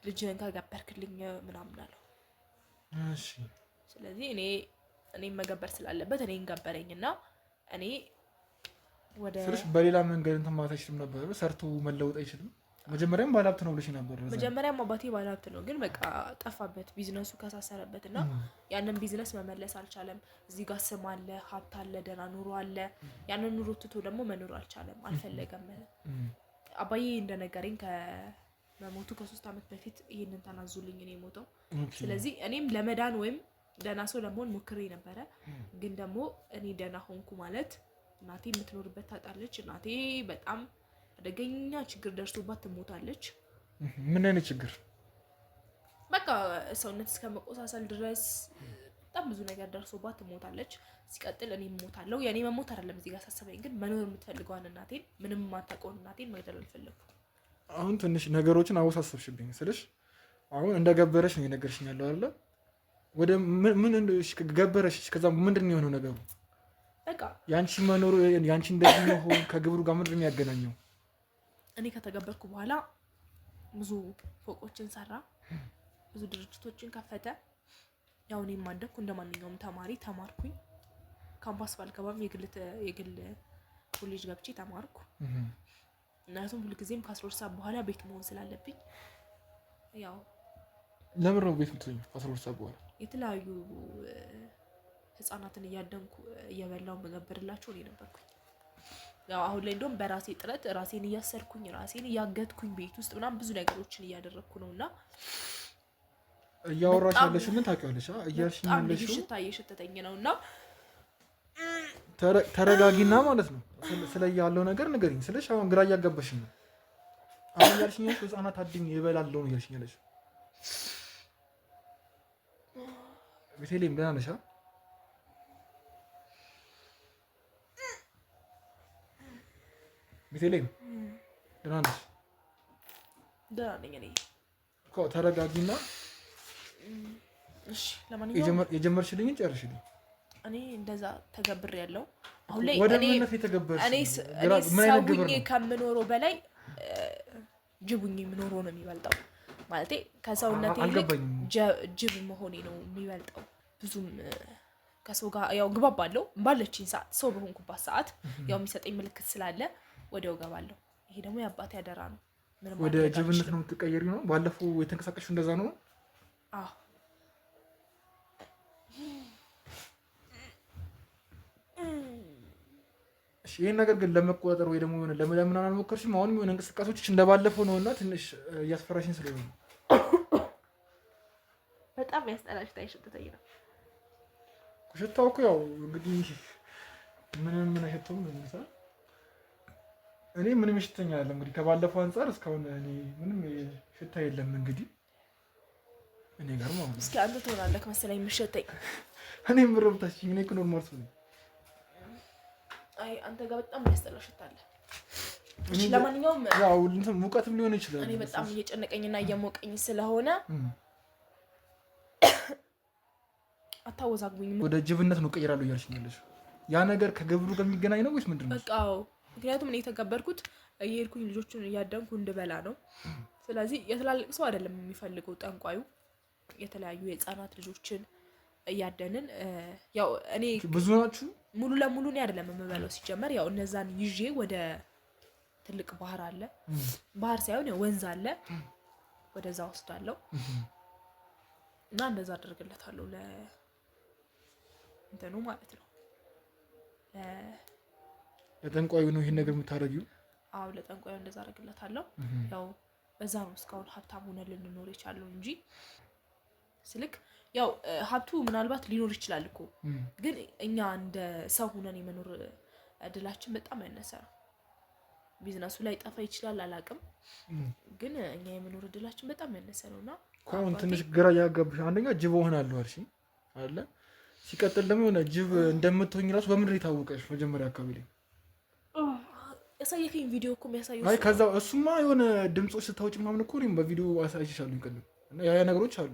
ልጅህን ከገበርክልኝ ምናምን አለው። እሺ ስለዚህ እኔ መገበር ስላለበት እኔን ገበረኝና እኔ ወደ ስልሽ በሌላ መንገድ እንትን ማለት አይችልም ነበር። ሰርቶ መለወጥ አይችልም። መጀመሪያም ባለሀብት ነው ብለሽ ነበር። መጀመሪያም አባቴ ባለሀብት ነው፣ ግን በቃ ጠፋበት፣ ቢዝነሱ ከሳሰረበትና ያንን ቢዝነስ መመለስ አልቻለም። እዚህ ጋር ስም አለ፣ ሀብት አለ፣ ደህና ኑሮ አለ። ያንን ኑሮ ትቶ ደግሞ መኖር አልቻለም፣ አልፈለገም። አባዬ እንደነገረኝ ከመሞቱ ከ3 ዓመት በፊት ይሄንን ተናዙልኝ ነው የሞተው። ስለዚህ እኔም ለመዳን ወይም ደህና ሰው ለመሆን ሞክሬ ነበረ። ግን ደግሞ እኔ ደህና ሆንኩ ማለት እናቴ የምትኖርበት ታጣለች። እናቴ በጣም አደገኛ ችግር ደርሶባት ትሞታለች። ምን አይነት ችግር? በቃ ሰውነት እስከ መቆሳሰል ድረስ በጣም ብዙ ነገር ደርሶባት ትሞታለች። ሲቀጥል እኔ እሞታለሁ። የኔ መሞት አይደለም እዚህ ጋር ሳሰበኝ፣ ግን መኖር የምትፈልገዋን እናቴን፣ ምንም የማታውቀውን እናቴን መግደል አልፈለኩም። አሁን ትንሽ ነገሮችን አወሳሰብሽብኝ ስልሽ አሁን እንደገበረሽ ነው የነገርሽኝ ያለው አይደል? ወደ ምን ገበረሽ? ከዛ ምንድን ነው የሆነው ነገሩ? በቃ ያንቺ መኖር ያንቺ እንደዚህ ነው ከግብሩ ጋር ምንድን ነው የሚያገናኘው? እኔ ከተገበርኩ በኋላ ብዙ ፎቆችን ሰራ፣ ብዙ ድርጅቶችን ከፈተ። ያው እኔም አደግኩ እንደማንኛውም ተማሪ ተማርኩኝ። ካምፓስ ባልገባም የግል ኮሌጅ ገብቼ ተማርኩ። እናቱም ሁልጊዜም ከ12 ሰዓት በኋላ ቤት መሆን ስላለብኝ ያው ለምን ነው ቤት የምትሆኚው ከ12 ሰዓት በኋላ? የተለያዩ ህፃናትን እያደንኩ እየበላው መገብርላቸው እኔ ነበርኩኝ። ያው አሁን ላይ እንደውም በራሴ ጥረት ራሴን እያሰርኩኝ ራሴን እያገትኩኝ ቤት ውስጥ ምናምን ብዙ ነገሮችን እያደረኩ ነውና እያወራሽ ያለሽ ምን ታውቂያለሽ? እያልሽኝ ያለሽ ሽታ እየሸተተኝ ነውና ተረጋጊና ማለት ነው። ስለ ያለው ነገር ንገሪኝ ስልሽ አሁን ግራ እያጋባሽኝ ነው። አሁን እያልሽኝ ያለሽ ህፃናት አድኝ ይበላለው ነው እያልሽኝ ያለሽ። ቤተልሔም ደህና ነሽ? ቤተልሔም ደህና ነሽ? ደህና ነኝ እኔ እኮ ተረጋጊና እሺ ለማንኛውም የጀመርሽልኝን ጨርሽልኝ። እኔ እንደዛ ተገብር ያለው አሁን ላይ እኔ ሰውኝ ከምኖረው በላይ ጅቡኝ የምኖረው ነው የሚበልጠው። ማለቴ ከሰውነቴ ይልቅ ጅብ መሆኔ ነው የሚበልጠው። ብዙም ከሰው ጋር ያው ግባባለሁ ባለችኝ ሰዓት፣ ሰው በሆንኩባት ሰዓት ያው የሚሰጠኝ ምልክት ስላለ ወዲያው ገባለሁ። ይሄ ደግሞ የአባቴ አደራ ነው። ምንም ወደ ጅብነት ነው የምትቀየሪው ነው? ባለፈው የተንቀሳቀስሽው እንደዛ ነው? አዎ። እሺ ይሄን ነገር ግን ለመቆጣጠር ወይ ደግሞ የሆነ ለምን አልሞከርሽም? አሁን የሆነ እንቅስቃሴዎችሽ እንደባለፈው ነውና ትንሽ እያስፈራሽኝ ስለሆነ ነው። በጣም ያስጠላሽ ታይሽተኝ ነው። ሽታው እኮ ያው እንግዲህ ምን አይሸተውም ነው እንዴ? እኔ ምንም ሽተኛ አይደለም እንግዲህ ከባለፈው አንፃር እስካሁን እኔ ምንም ሽታ የለም እንግዲህ እኔ ጋር ማለት ነው። እስኪ አንተ ትሆናለህ መሰለኝ የምትሸተኝ። እኔ ምረብታችኝ እኔ እኮ ኖርማል ሰው ነኝ። አይ አንተ ጋር በጣም የሚያስጠላ ሽታ አለ። እሺ ለማንኛውም ያው ሙቀትም ሊሆን ይችላል። እኔ በጣም እየጨነቀኝና እየሞቀኝ ስለሆነ አታወዛግቡኝ። ወደ ጅብነት ነው ቀይራለሁ እያልሽኝ ያለሽው ያ ነገር ከግብሩ ጋር የሚገናኝ ነው ወይስ ምንድን ነው? በቃ ምክንያቱም እኔ የተገበርኩት እየሄድኩኝ ልጆቹን እያደንኩ እንድበላ ነው። ስለዚህ የትላልቅ ሰው አይደለም የሚፈልገው ጠንቋዩ፣ የተለያዩ የህፃናት ልጆችን እያደንን ያው እኔ ብዙ ናችሁ። ሙሉ ለሙሉ እኔ አይደለም የምበላው ሲጀመር። ያው እነዛን ይዤ ወደ ትልቅ ባህር አለ፣ ባህር ሳይሆን ያው ወንዝ አለ፣ ወደዛ ወስዳለሁ እና እንደዛ አደርግለታለሁ ለእንተኑ ማለት ነው። ለጠንቋዩ ነው ይሄን ነገር የምታደርጊው? አዎ ለጠንቋዩ እንደዛ አደርግለታለሁ። ያው በዛ ነው እስካሁን ሀብታም ሆነን ልንኖር የቻለው እንጂ ስልክ ያው ሀብቱ ምናልባት ሊኖር ይችላል እኮ ግን እኛ እንደ ሰው ሆነን የመኖር እድላችን በጣም ያነሰ ነው። ቢዝነሱ ላይ ጠፋ ይችላል አላቅም፣ ግን እኛ የመኖር እድላችን በጣም ያነሰ ነውና አሁን ትንሽ ግራ ያጋብሽ። አንደኛ ጅብ ሆናለሁ አልሽ አይደለ? ሲቀጥል ደግሞ የሆነ ጅብ እንደምትሆኝ ራሱ በምንድን ነው የታወቀሽ? መጀመሪያ አካባቢ ላይ ያሳየከኝ ቪዲዮ እኮ የሚያሳየው አይ ከዛ እሱማ የሆነ ድምጾች ስታውጭ ምናምን እኮ እኔም በቪዲዮ አሳይሻለሁ ይቀልም እና ያ ነገሮች አሉ።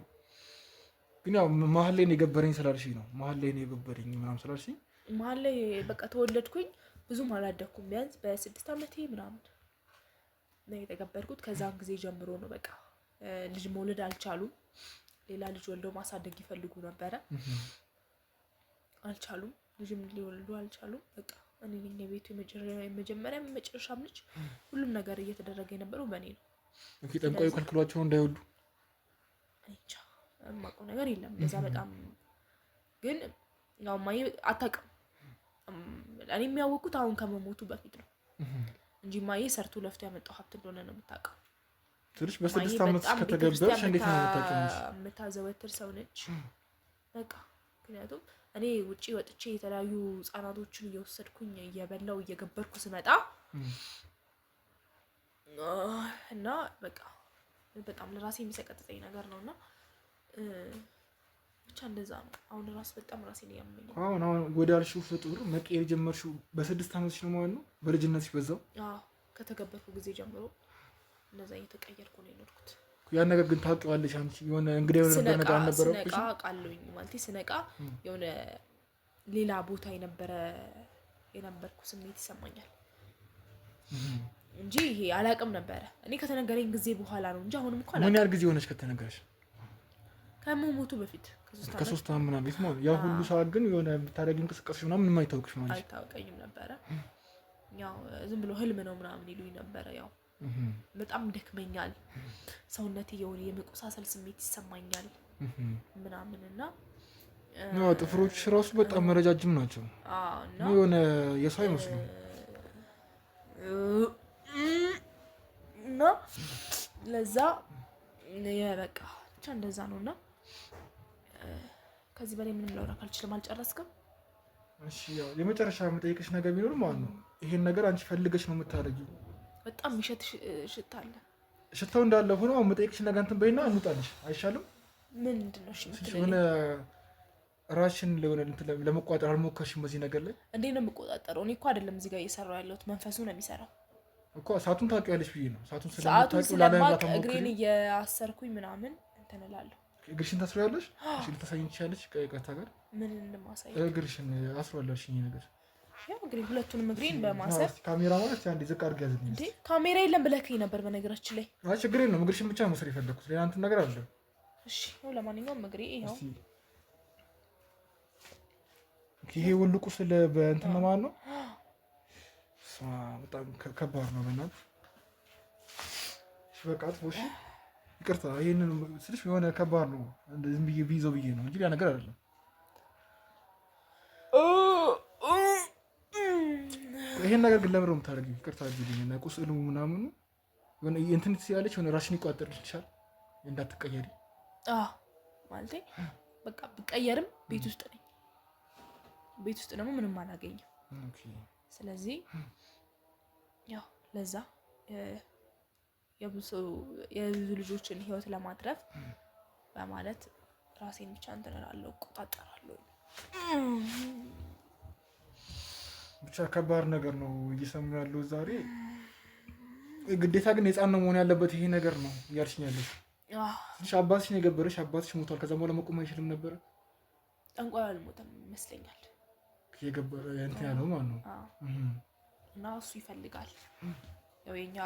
ግን ያው መሀል ላይ ነው የገበረኝ ስላልሽኝ ነው መሀል ላይ ነው የገበረኝ ምናምን ስላልሽኝ መሀል ላይ በቃ ተወለድኩኝ ብዙም አላደኩም። ቢያንስ በ6 ዓመቴ ምናምን ነው የተገበርኩት። ከዛን ጊዜ ጀምሮ ነው በቃ ልጅ መውለድ አልቻሉም። ሌላ ልጅ ወልደው ማሳደግ ይፈልጉ ነበረ፣ አልቻሉም። ልጅም ሊወልዱ አልቻሉም። በቃ እኔ ነኝ የቤቱ የመጀመሪያ መጨረሻም ልጅ። ሁሉም ነገር እየተደረገ የነበረው በእኔ ነው። ኦኬ ጠንቋዩ ከልክሏቸው እንዳይወልዱ እንጃ የማውቀው ነገር የለም ለዛ። በጣም ግን ያው ማይ አታውቅም። እኔ የሚያወቁት አሁን ከመሞቱ በፊት ነው እንጂ ማይ ሰርቶ ለፍቶ ያመጣው ሀብት እንደሆነ ነው የምታውቀው። ትንሽ በ6 ዓመት ከተገበርሽ እንዴት ነው የምታዘወትር ሰው ነች በቃ። ምክንያቱም እኔ ውጪ ወጥቼ የተለያዩ ህጻናቶችን እየወሰድኩኝ እየበላው እየገበርኩ ስመጣ እና በቃ በጣም ለራሴ የሚሰቀጥጠኝ ነገር ነውና ብቻ እንደዛ ነው። አሁን ራስ በጣም ራሴ ነው ያመመኝ። አሁን ወዳልሽው ፍጡር መቀየር ጀመርሽው በ6 ዓመትሽ ነው ማለት ነው? በልጅነትሽ በዛው? አዎ ከተገበርኩ ጊዜ ጀምሮ እንደዛ እየተቀየርኩ ነው የኖርኩት። ያን ነገር ግን ታውቂዋለሽ አንቺ? የሆነ እንግዲህ የሆነ ነገር አልነበረም? ስነቃ ቃለኝ ማለት ስነቃ የሆነ ሌላ ቦታ የነበርኩ ስሜት ይሰማኛል እንጂ ይሄ አላቅም ነበረ። እኔ ከተነገረኝ ጊዜ በኋላ ነው እንጂ አሁንም እንኳን ምን ያህል ጊዜ ሆነሽ ከተነገረሽ? ከመሞቱ በፊት ከ3 ዓመት ምናምን ቤት ማለት ያ ሁሉ ሰዓት ግን የሆነ የምታደርጊ እንቅስቃሴ ምናምን ምንም አይታወቅሽ ማለት? አይታወቀኝም ነበረ። ያው ዝም ብሎ ህልም ነው ምናምን ይሉኝ ነበረ። ያው በጣም ደክመኛል፣ ሰውነቴ የሆነ የመቆሳሰል ስሜት ይሰማኛል ምናምን እና ጥፍሮች ራሱ በጣም ረጃጅም ናቸው። የሆነ የሰው አይመስሉም እና ለዛ በቃ ብቻ እንደዛ ነውና ከዚህ በላይ ምንም ላውራክ አልችልም። አልጨረስክም? እሺ ያው የመጨረሻ የምጠይቅሽ ነገር ቢኖር ማለት ነው ይሄን ነገር አንቺ ፈልገሽ ነው የምታደርጊው? በጣም የሚሸት ሽታ አለ። ሽታው እንዳለ ሆኖ አሁን የምጠይቅሽ ነገር እንትን በይና እንውጣልሽ አይሻልም? ምንድን ነው? እሺ የሆነ ራስሽን ለመቆጣጠር አልሞከርሽም በዚህ ነገር ላይ? እንዴት ነው የምቆጣጠረው? እኔ እኮ አይደለም እዚህ ጋር እየሰራው ያለሁት መንፈሱ ነው የሚሰራው እኮ። ሰዓቱን ታውቂያለሽ ብዬ ነው። ሰዓቱን ስለማውቅ እግሬን እያሰርኩኝ ምናምን እንትን እላለሁ። እግርሽን ታስሪያለሽ? እሺ ልታሳይኝ ትችያለሽ? ቀጥታ ጋር ምን እንደማሳይ እግርሽን አስሯለሽ ይሄ ነገር ያው እግሬን ሁለቱንም እግሬን በማሰር ካሜራ ማለት አንዴ ዝቅ አድርጊ ያዝልኝ እንዴ። ካሜራ የለም ብለከኝ ነበር በነገራችን ላይ። አይ ችግር የለውም እግርሽን ብቻ መስራት የፈለኩት ሌላ እንትን ነገር አለ። እሺ ነው ለማንኛውም እግሬ ይሄው ይሄ ሁሉ ቁስል በእንትን ነው ማለት ነው። በጣም ከባድ ነው በእናትህ። እሺ በቃ አጥፎሽ ይቅርታ። ይሄንን ስልሽ የሆነ ከባድ ነው ዝም ብዬ ቢይዘው ብዬ ነው እንጂ ያ ነገር አይደለም። ይሄን ነገር ግን ለምን ነው የምታደርጊው? ይቅርታ አድርጊልኝ እና ቁስሉ ምናምን የሆነ እንትን ሲያለች የሆነ ራስሽን ይቋጠርልሻል እንዳትቀየሪ። ማለቴ በቃ ብቀየርም ቤት ውስጥ ነኝ። ቤት ውስጥ ደግሞ ምንም አላገኝም። ስለዚህ ያው ለዛ የብዙ ልጆችን ህይወት ለማትረፍ በማለት ራሴን ብቻ እንትን እላለሁ፣ እቆጣጠራለሁ። ብቻ ከባድ ነገር ነው እየሰሙ ያለው ዛሬ። ግዴታ ግን የህፃን ነው መሆን ያለበት ይሄ ነገር ነው እያልሽኝ ያለሽ? ትንሽ አባትሽ ነው የገበረሽ፣ አባትሽ ሞቷል። ከዛ በኋላ መቆም አይችልም ነበረ? ጠንቋይ አልሞተም ይመስለኛል የገበረ እንትን ያለው ማለት ነው። እና እሱ ይፈልጋል ያው የኛ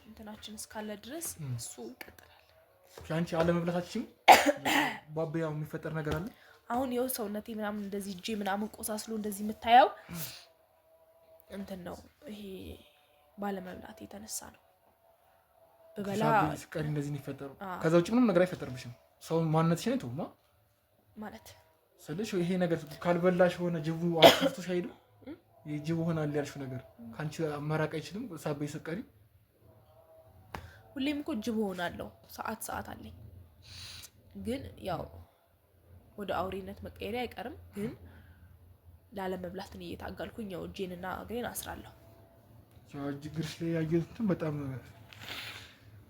እንትናችን እስካለ ድረስ እሱ ይቀጥላል። አንቺ አለመብላታችን ባባያው የሚፈጠር ነገር አለ። አሁን የው ሰውነቴ ምናምን እንደዚህ እጄ ምናምን ቆሳስሎ እንደዚህ የምታየው እንትን ነው ይሄ ባለመብላት የተነሳ ነው። በበላ ስቀሪ እንደዚህ ነው የሚፈጠረው። ከዛ ውጭ ምንም ነገር አይፈጠርብሽም። ሰው ማንነትሽ ነው ተውማ ማለት ስለሽ ይሄ ነገር ካልበላሽ ሆነ ጅቡ አጥፍቶሽ አይደል? የጅቡ ሆናል ያልሽው ነገር ካንቺ መራቅ አይችልም። ሳበይ ስቀሪ ሁሌም እኮ ጅብ ሆናለሁ። ሰዓት አለኝ። ግን ያው ወደ አውሬነት መቀየሪያ አይቀርም። ግን ላለመብላትን እየታገልኩኝ ያው እጄንና እግሬን አስራለሁ። ያው እግርሽ ላይ ያየሁትን በጣም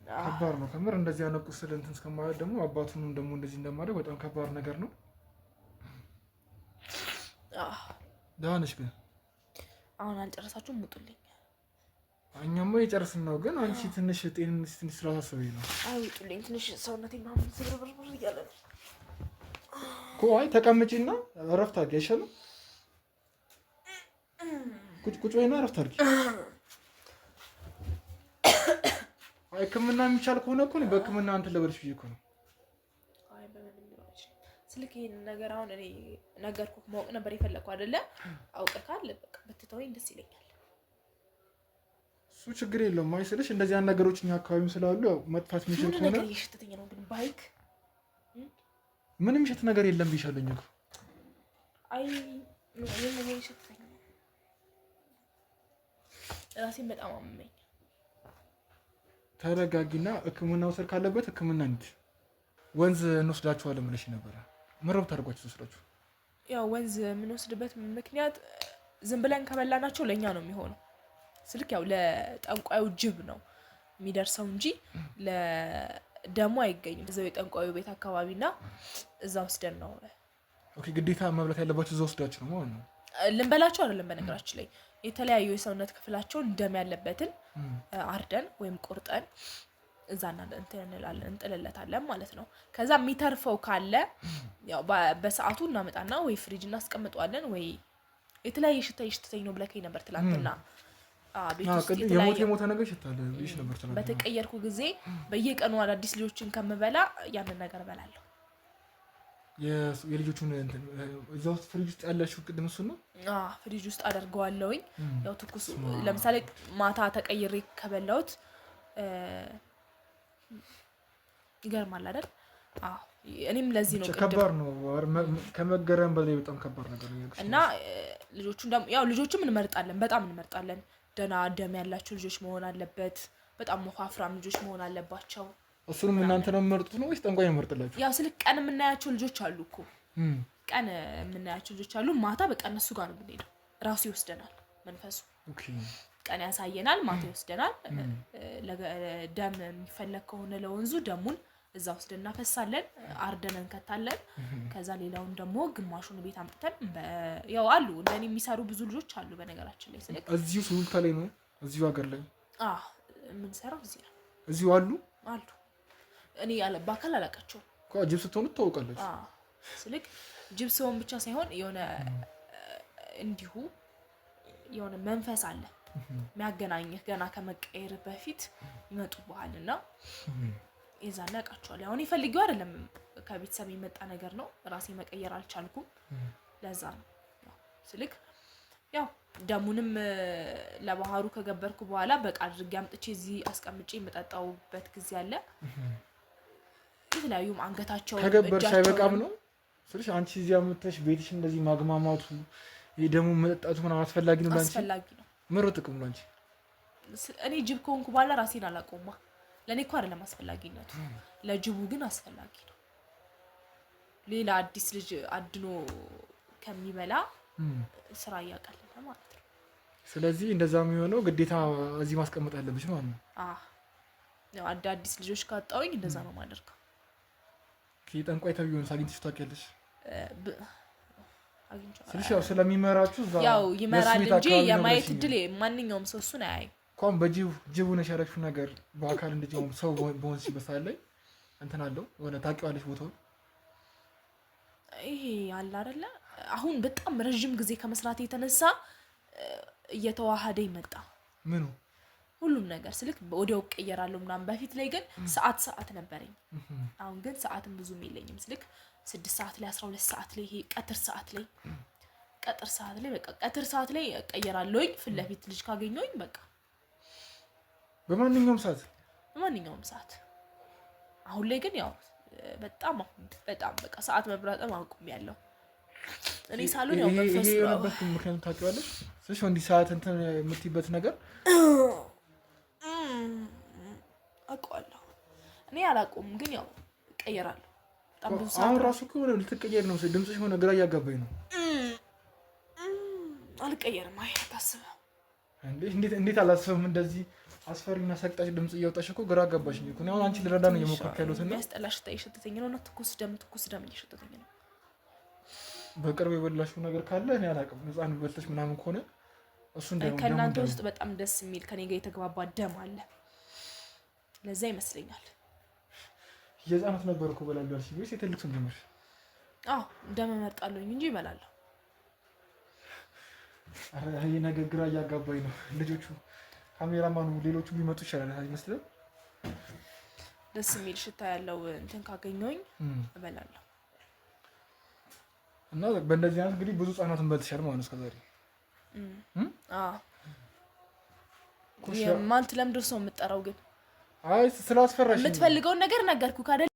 ከባድ ነው ከምር። እንደዚህ አይነት ቁስል እንትን እስከማለት ደግሞ አባቱንም ደግሞ እንደዚህ እንደማደርግ በጣም ከባድ ነገር ነው። ደህና ነሽ ግን? አሁን አልጨረሳችሁም? ውጡልኝ። እኛማ የጨረስን ነው፣ ግን አንቺ ትንሽ ጤንነት ትንሽ ስላሳሰበኝ ነው። አይ ውጡልኝ። ትንሽ ሰውነቴ ምናምን ዝብርብር እያለ ነው እኮ። አይ ተቀምጪና እረፍት አድርጊ አይሻልም? ቁጭ በይና እረፍት አድርጊ። ሕክምና የሚቻል ከሆነ እኮ በሕክምና አንተ ለበልሽ ብዬ እኮ ነው። አይ በምንም ነው ስልክ ይሄን ነገር አሁን እኔ ነገርኩህ። ማወቅ ነበር የፈለግኩ አይደለ? አውቀህ ካለ በቃ ብትተወኝ ደስ ይለኛል። እሱ ችግር የለውም። አይ ስልሽ እንደዚህ አይነት ነገሮች እኛ አካባቢም ስላሉ ያው መጥፋት የሚችል ከሆነ ነገር እየሸተተኝ ነው። ግን ባይክ ምንም ሸት ነገር የለም ብዬሻለኝ እኮ። አይ ምን እየሸተተኝ ነው? ራሴን በጣም አመመኝ። ተረጋጊና ሕክምና ወሰድ ካለበት ሕክምና እንሂድ። ወንዝ እንወስዳችኋለን ብለሽ ነበረ። መረብ ታደርጓችሁ ተወስዳችሁ። ያው ወንዝ የምንወስድበት ምክንያት ዝም ብለን ከበላናቸው ለእኛ ነው የሚሆነው። ስልክ ያው ለጠንቋዩ ጅብ ነው የሚደርሰው እንጂ ለደሞ አይገኝም። እዛው የጠንቋዩ ቤት አካባቢና እዛ ወስደን ነው። ኦኬ ግዴታ መብላት ያለባችሁ እዛ ወስዳችሁ ነው ማለት ነው። ልንበላቸው አይደለም። በነገራችን ላይ የተለያዩ የሰውነት ክፍላቸውን ደም ያለበትን አርደን ወይም ቁርጠን እዛ እንጥልለታለን ማለት ነው። ከዛ የሚተርፈው ካለ ያው በሰዓቱ እናመጣና ወይ ፍሪጅ እናስቀምጠዋለን ወይ የተለያየ ሽታ ይሽተኝ ነው ብለከኝ ነበር ትላንትና። ቤት ውስጥ የሞተ ነገር ይሽታል ብለሽ ነበር ትላንትና። በተቀየርኩ ጊዜ በየቀኑ አዳዲስ ልጆችን ከምበላ ያንን ነገር እበላለሁ። የልጆቹን እዛው ፍሪጅ ውስጥ ያለሽው ቅድም እሱ ነው። ፍሪጅ ውስጥ አደርገዋለሁኝ። ያው ትኩስ ለምሳሌ ማታ ተቀይሬ ከበላሁት ይገርማል አይደል? እኔም ለዚህ ነው ከባድ ነው። ከመገረም በላይ በጣም ከባድ ነገር ነው። እና ልጆቹን ደግሞ ያው ልጆቹም እንመርጣለን፣ በጣም እንመርጣለን። ደህና ደም ያላቸው ልጆች መሆን አለበት። በጣም ወፋፍራም ልጆች መሆን አለባቸው። እሱንም እናንተ ነው የምመርጡት ነው ወይስ ጠንቋይ ነው የምመርጥላችሁ? ያው ስልክ ቀን የምናያቸው ልጆች አሉ እኮ ቀን የምናያቸው ልጆች አሉ። ማታ በቃ እነሱ ጋር ነው የምንሄደው። ራሱ ይወስደናል መንፈሱ። ቀን ያሳየናል፣ ማታ ይወስደናል። ደም የሚፈለግ ከሆነ ለወንዙ ደሙን እዛ ወስደን እናፈሳለን፣ አርደን እንከታለን። ከዛ ሌላውን ደግሞ ግማሹን ቤት አምጥተን ያው አሉ እንደኔ የሚሰሩ ብዙ ልጆች አሉ። በነገራችን ላይ ስልክ እዚሁ ሱልታ ላይ ነው እዚሁ ሀገር ላይ የምንሰራው እዚህ ነው። እዚሁ አሉ። እኔ በአካል አላውቃቸውም እኮ ጅብ ስትሆኑ ትታወቃለች። ስልክ ጅብ ሲሆን ብቻ ሳይሆን የሆነ እንዲሁ የሆነ መንፈስ አለ የሚያገናኝህ ገና ከመቀየር በፊት ይመጡብሃል እና የዛን አውቃቸዋለሁ። አሁን ይፈልጊው አይደለም ከቤተሰብ የመጣ ነገር ነው። ራሴ መቀየር አልቻልኩም። ለዛ ነው ስልክ ያው ደሙንም ለባህሩ ከገበርኩ በኋላ በቃ አድርጌ አምጥቼ እዚህ አስቀምጬ የምጠጣውበት ጊዜ አለ። የተለያዩም አንገታቸው ከገበርሽ አይበቃም ነው ስልሽ አንቺ እዚህ አምጥተሽ ቤትሽ እንደዚህ ማግማማቱ ይሄ ደሙ መጠጣቱ ምናምን አስፈላጊ ነው ላንቺ? አስፈላጊ ነው። ምሮ ጥቅም ላንቺ? እኔ ጅብ ከሆንኩ በኋላ ራሴን አላቆማ። ለኔ እኮ አይደለም አስፈላጊነቱ፣ ለጅቡ ግን አስፈላጊ ነው። ሌላ አዲስ ልጅ አድኖ ከሚበላ ስራ እያቀለለ ማለት ነው። ስለዚህ እንደዛ የሚሆነው ግዴታ እዚህ ማስቀመጥ ያለብሽ ማለት ነው። ያው አዲስ ልጆች ካጣውኝ እንደዛ ነው ማደርገው። ጠንቋይ ተብዬውን አግኝተሽ ታውቂያለሽ? አግኝቻለሁ። ስለዚህ ያው ስለሚመራችሁ ያው ይመራል እንጂ የማየት እድል ማንኛውም ሰው እሱን አያይ። እንኳን በጅቡ ነሽ ያደረግሽው ነገር በአካል እንደዚህ ሰው በሆን ሲበሳል ላይ እንትን አለው ሆነ ታውቂዋለሽ ቦታውን። ይሄ አለ አይደለ? አሁን በጣም ረጅም ጊዜ ከመስራት የተነሳ እየተዋሃደ ይመጣ ምኑ ሁሉም ነገር ስልክ ወዲያው ቀየራለሁ ምናምን። በፊት ላይ ግን ሰዓት ነበረኝ። አሁን ግን ሰዓትም ብዙም የለኝም። ስልክ 6 ሰዓት ላይ 12 ሰዓት ላይ ይሄ ቀጥር ሰዓት ላይ በቃ ቀጥር ሰዓት ላይ ቀየራለሁኝ። ፊት ለፊት ልጅ ካገኘሁኝ በቃ በማንኛውም ሰዓት። አሁን ላይ ግን ያው በጣም በቃ ሰዓት መብራጠም አቁሜያለሁ። እኔ ሳሎን ያው መንፈስ ነው። ምክንያቱም ታውቂዋለሽ ስለዚህ እንዲህ ሰዓት እንትን የምትይበት ነገር አውቀዋለሁ። እኔ አላውቀውም፣ ግን ያው እቀየራለሁ። በጣም ብዙ አሁን ራሱ እኮ ልትቀየር ነው። ድምፅሽ ሆነ ግራ እያጋባኝ ነው። አልቀየርም። አይ አታስበው። እንዴት አላስብም? እንደዚህ አስፈሪና ሰቅጣጭ ድምፅ እያወጣሽ እኮ ግራ አጋባሽኝ እኮ። አሁን አንቺ ልረዳ ነው እየሞከርኩ ያለሁት እና የሚያስጠላ ሽታ እየሸተተኝ ነው እና ትኩስ ደም እየሸተተኝ ነው። በቅርብ የበላሽው ነገር ካለ እኔ አላውቅም። ህፃን በልተሽ ምናምን ከሆነ እሱ ከእናንተ ውስጥ በጣም ደስ የሚል ከኔ ጋር የተግባባ ደም አለ። ለዛ ይመስለኛል። የህፃናት ነበር እኮ በላሉ ያልሽ ወይስ የትልቅ ሰው ጀመርሽ? አዎ ደም እመርጣለሁኝ እንጂ እበላለሁ። ይሄ ነገር ግራ እያጋባኝ ነው። ልጆቹ ካሜራማኑ ሌሎቹ ቢመጡ ይሻላል አይመስልም? ደስ የሚል ሽታ ያለው እንትን ካገኘሁኝ እበላለሁ። እና በእንደዚህ አይነት እንግዲህ ብዙ ህጻናትን በልተሻል ማለት ነው እስከዛሬ። ማን ትለምዶ ሰው የምጠራው ግን? አይ ስላስፈራሽ የምትፈልገውን ነገር ነገርኩህ አይደል?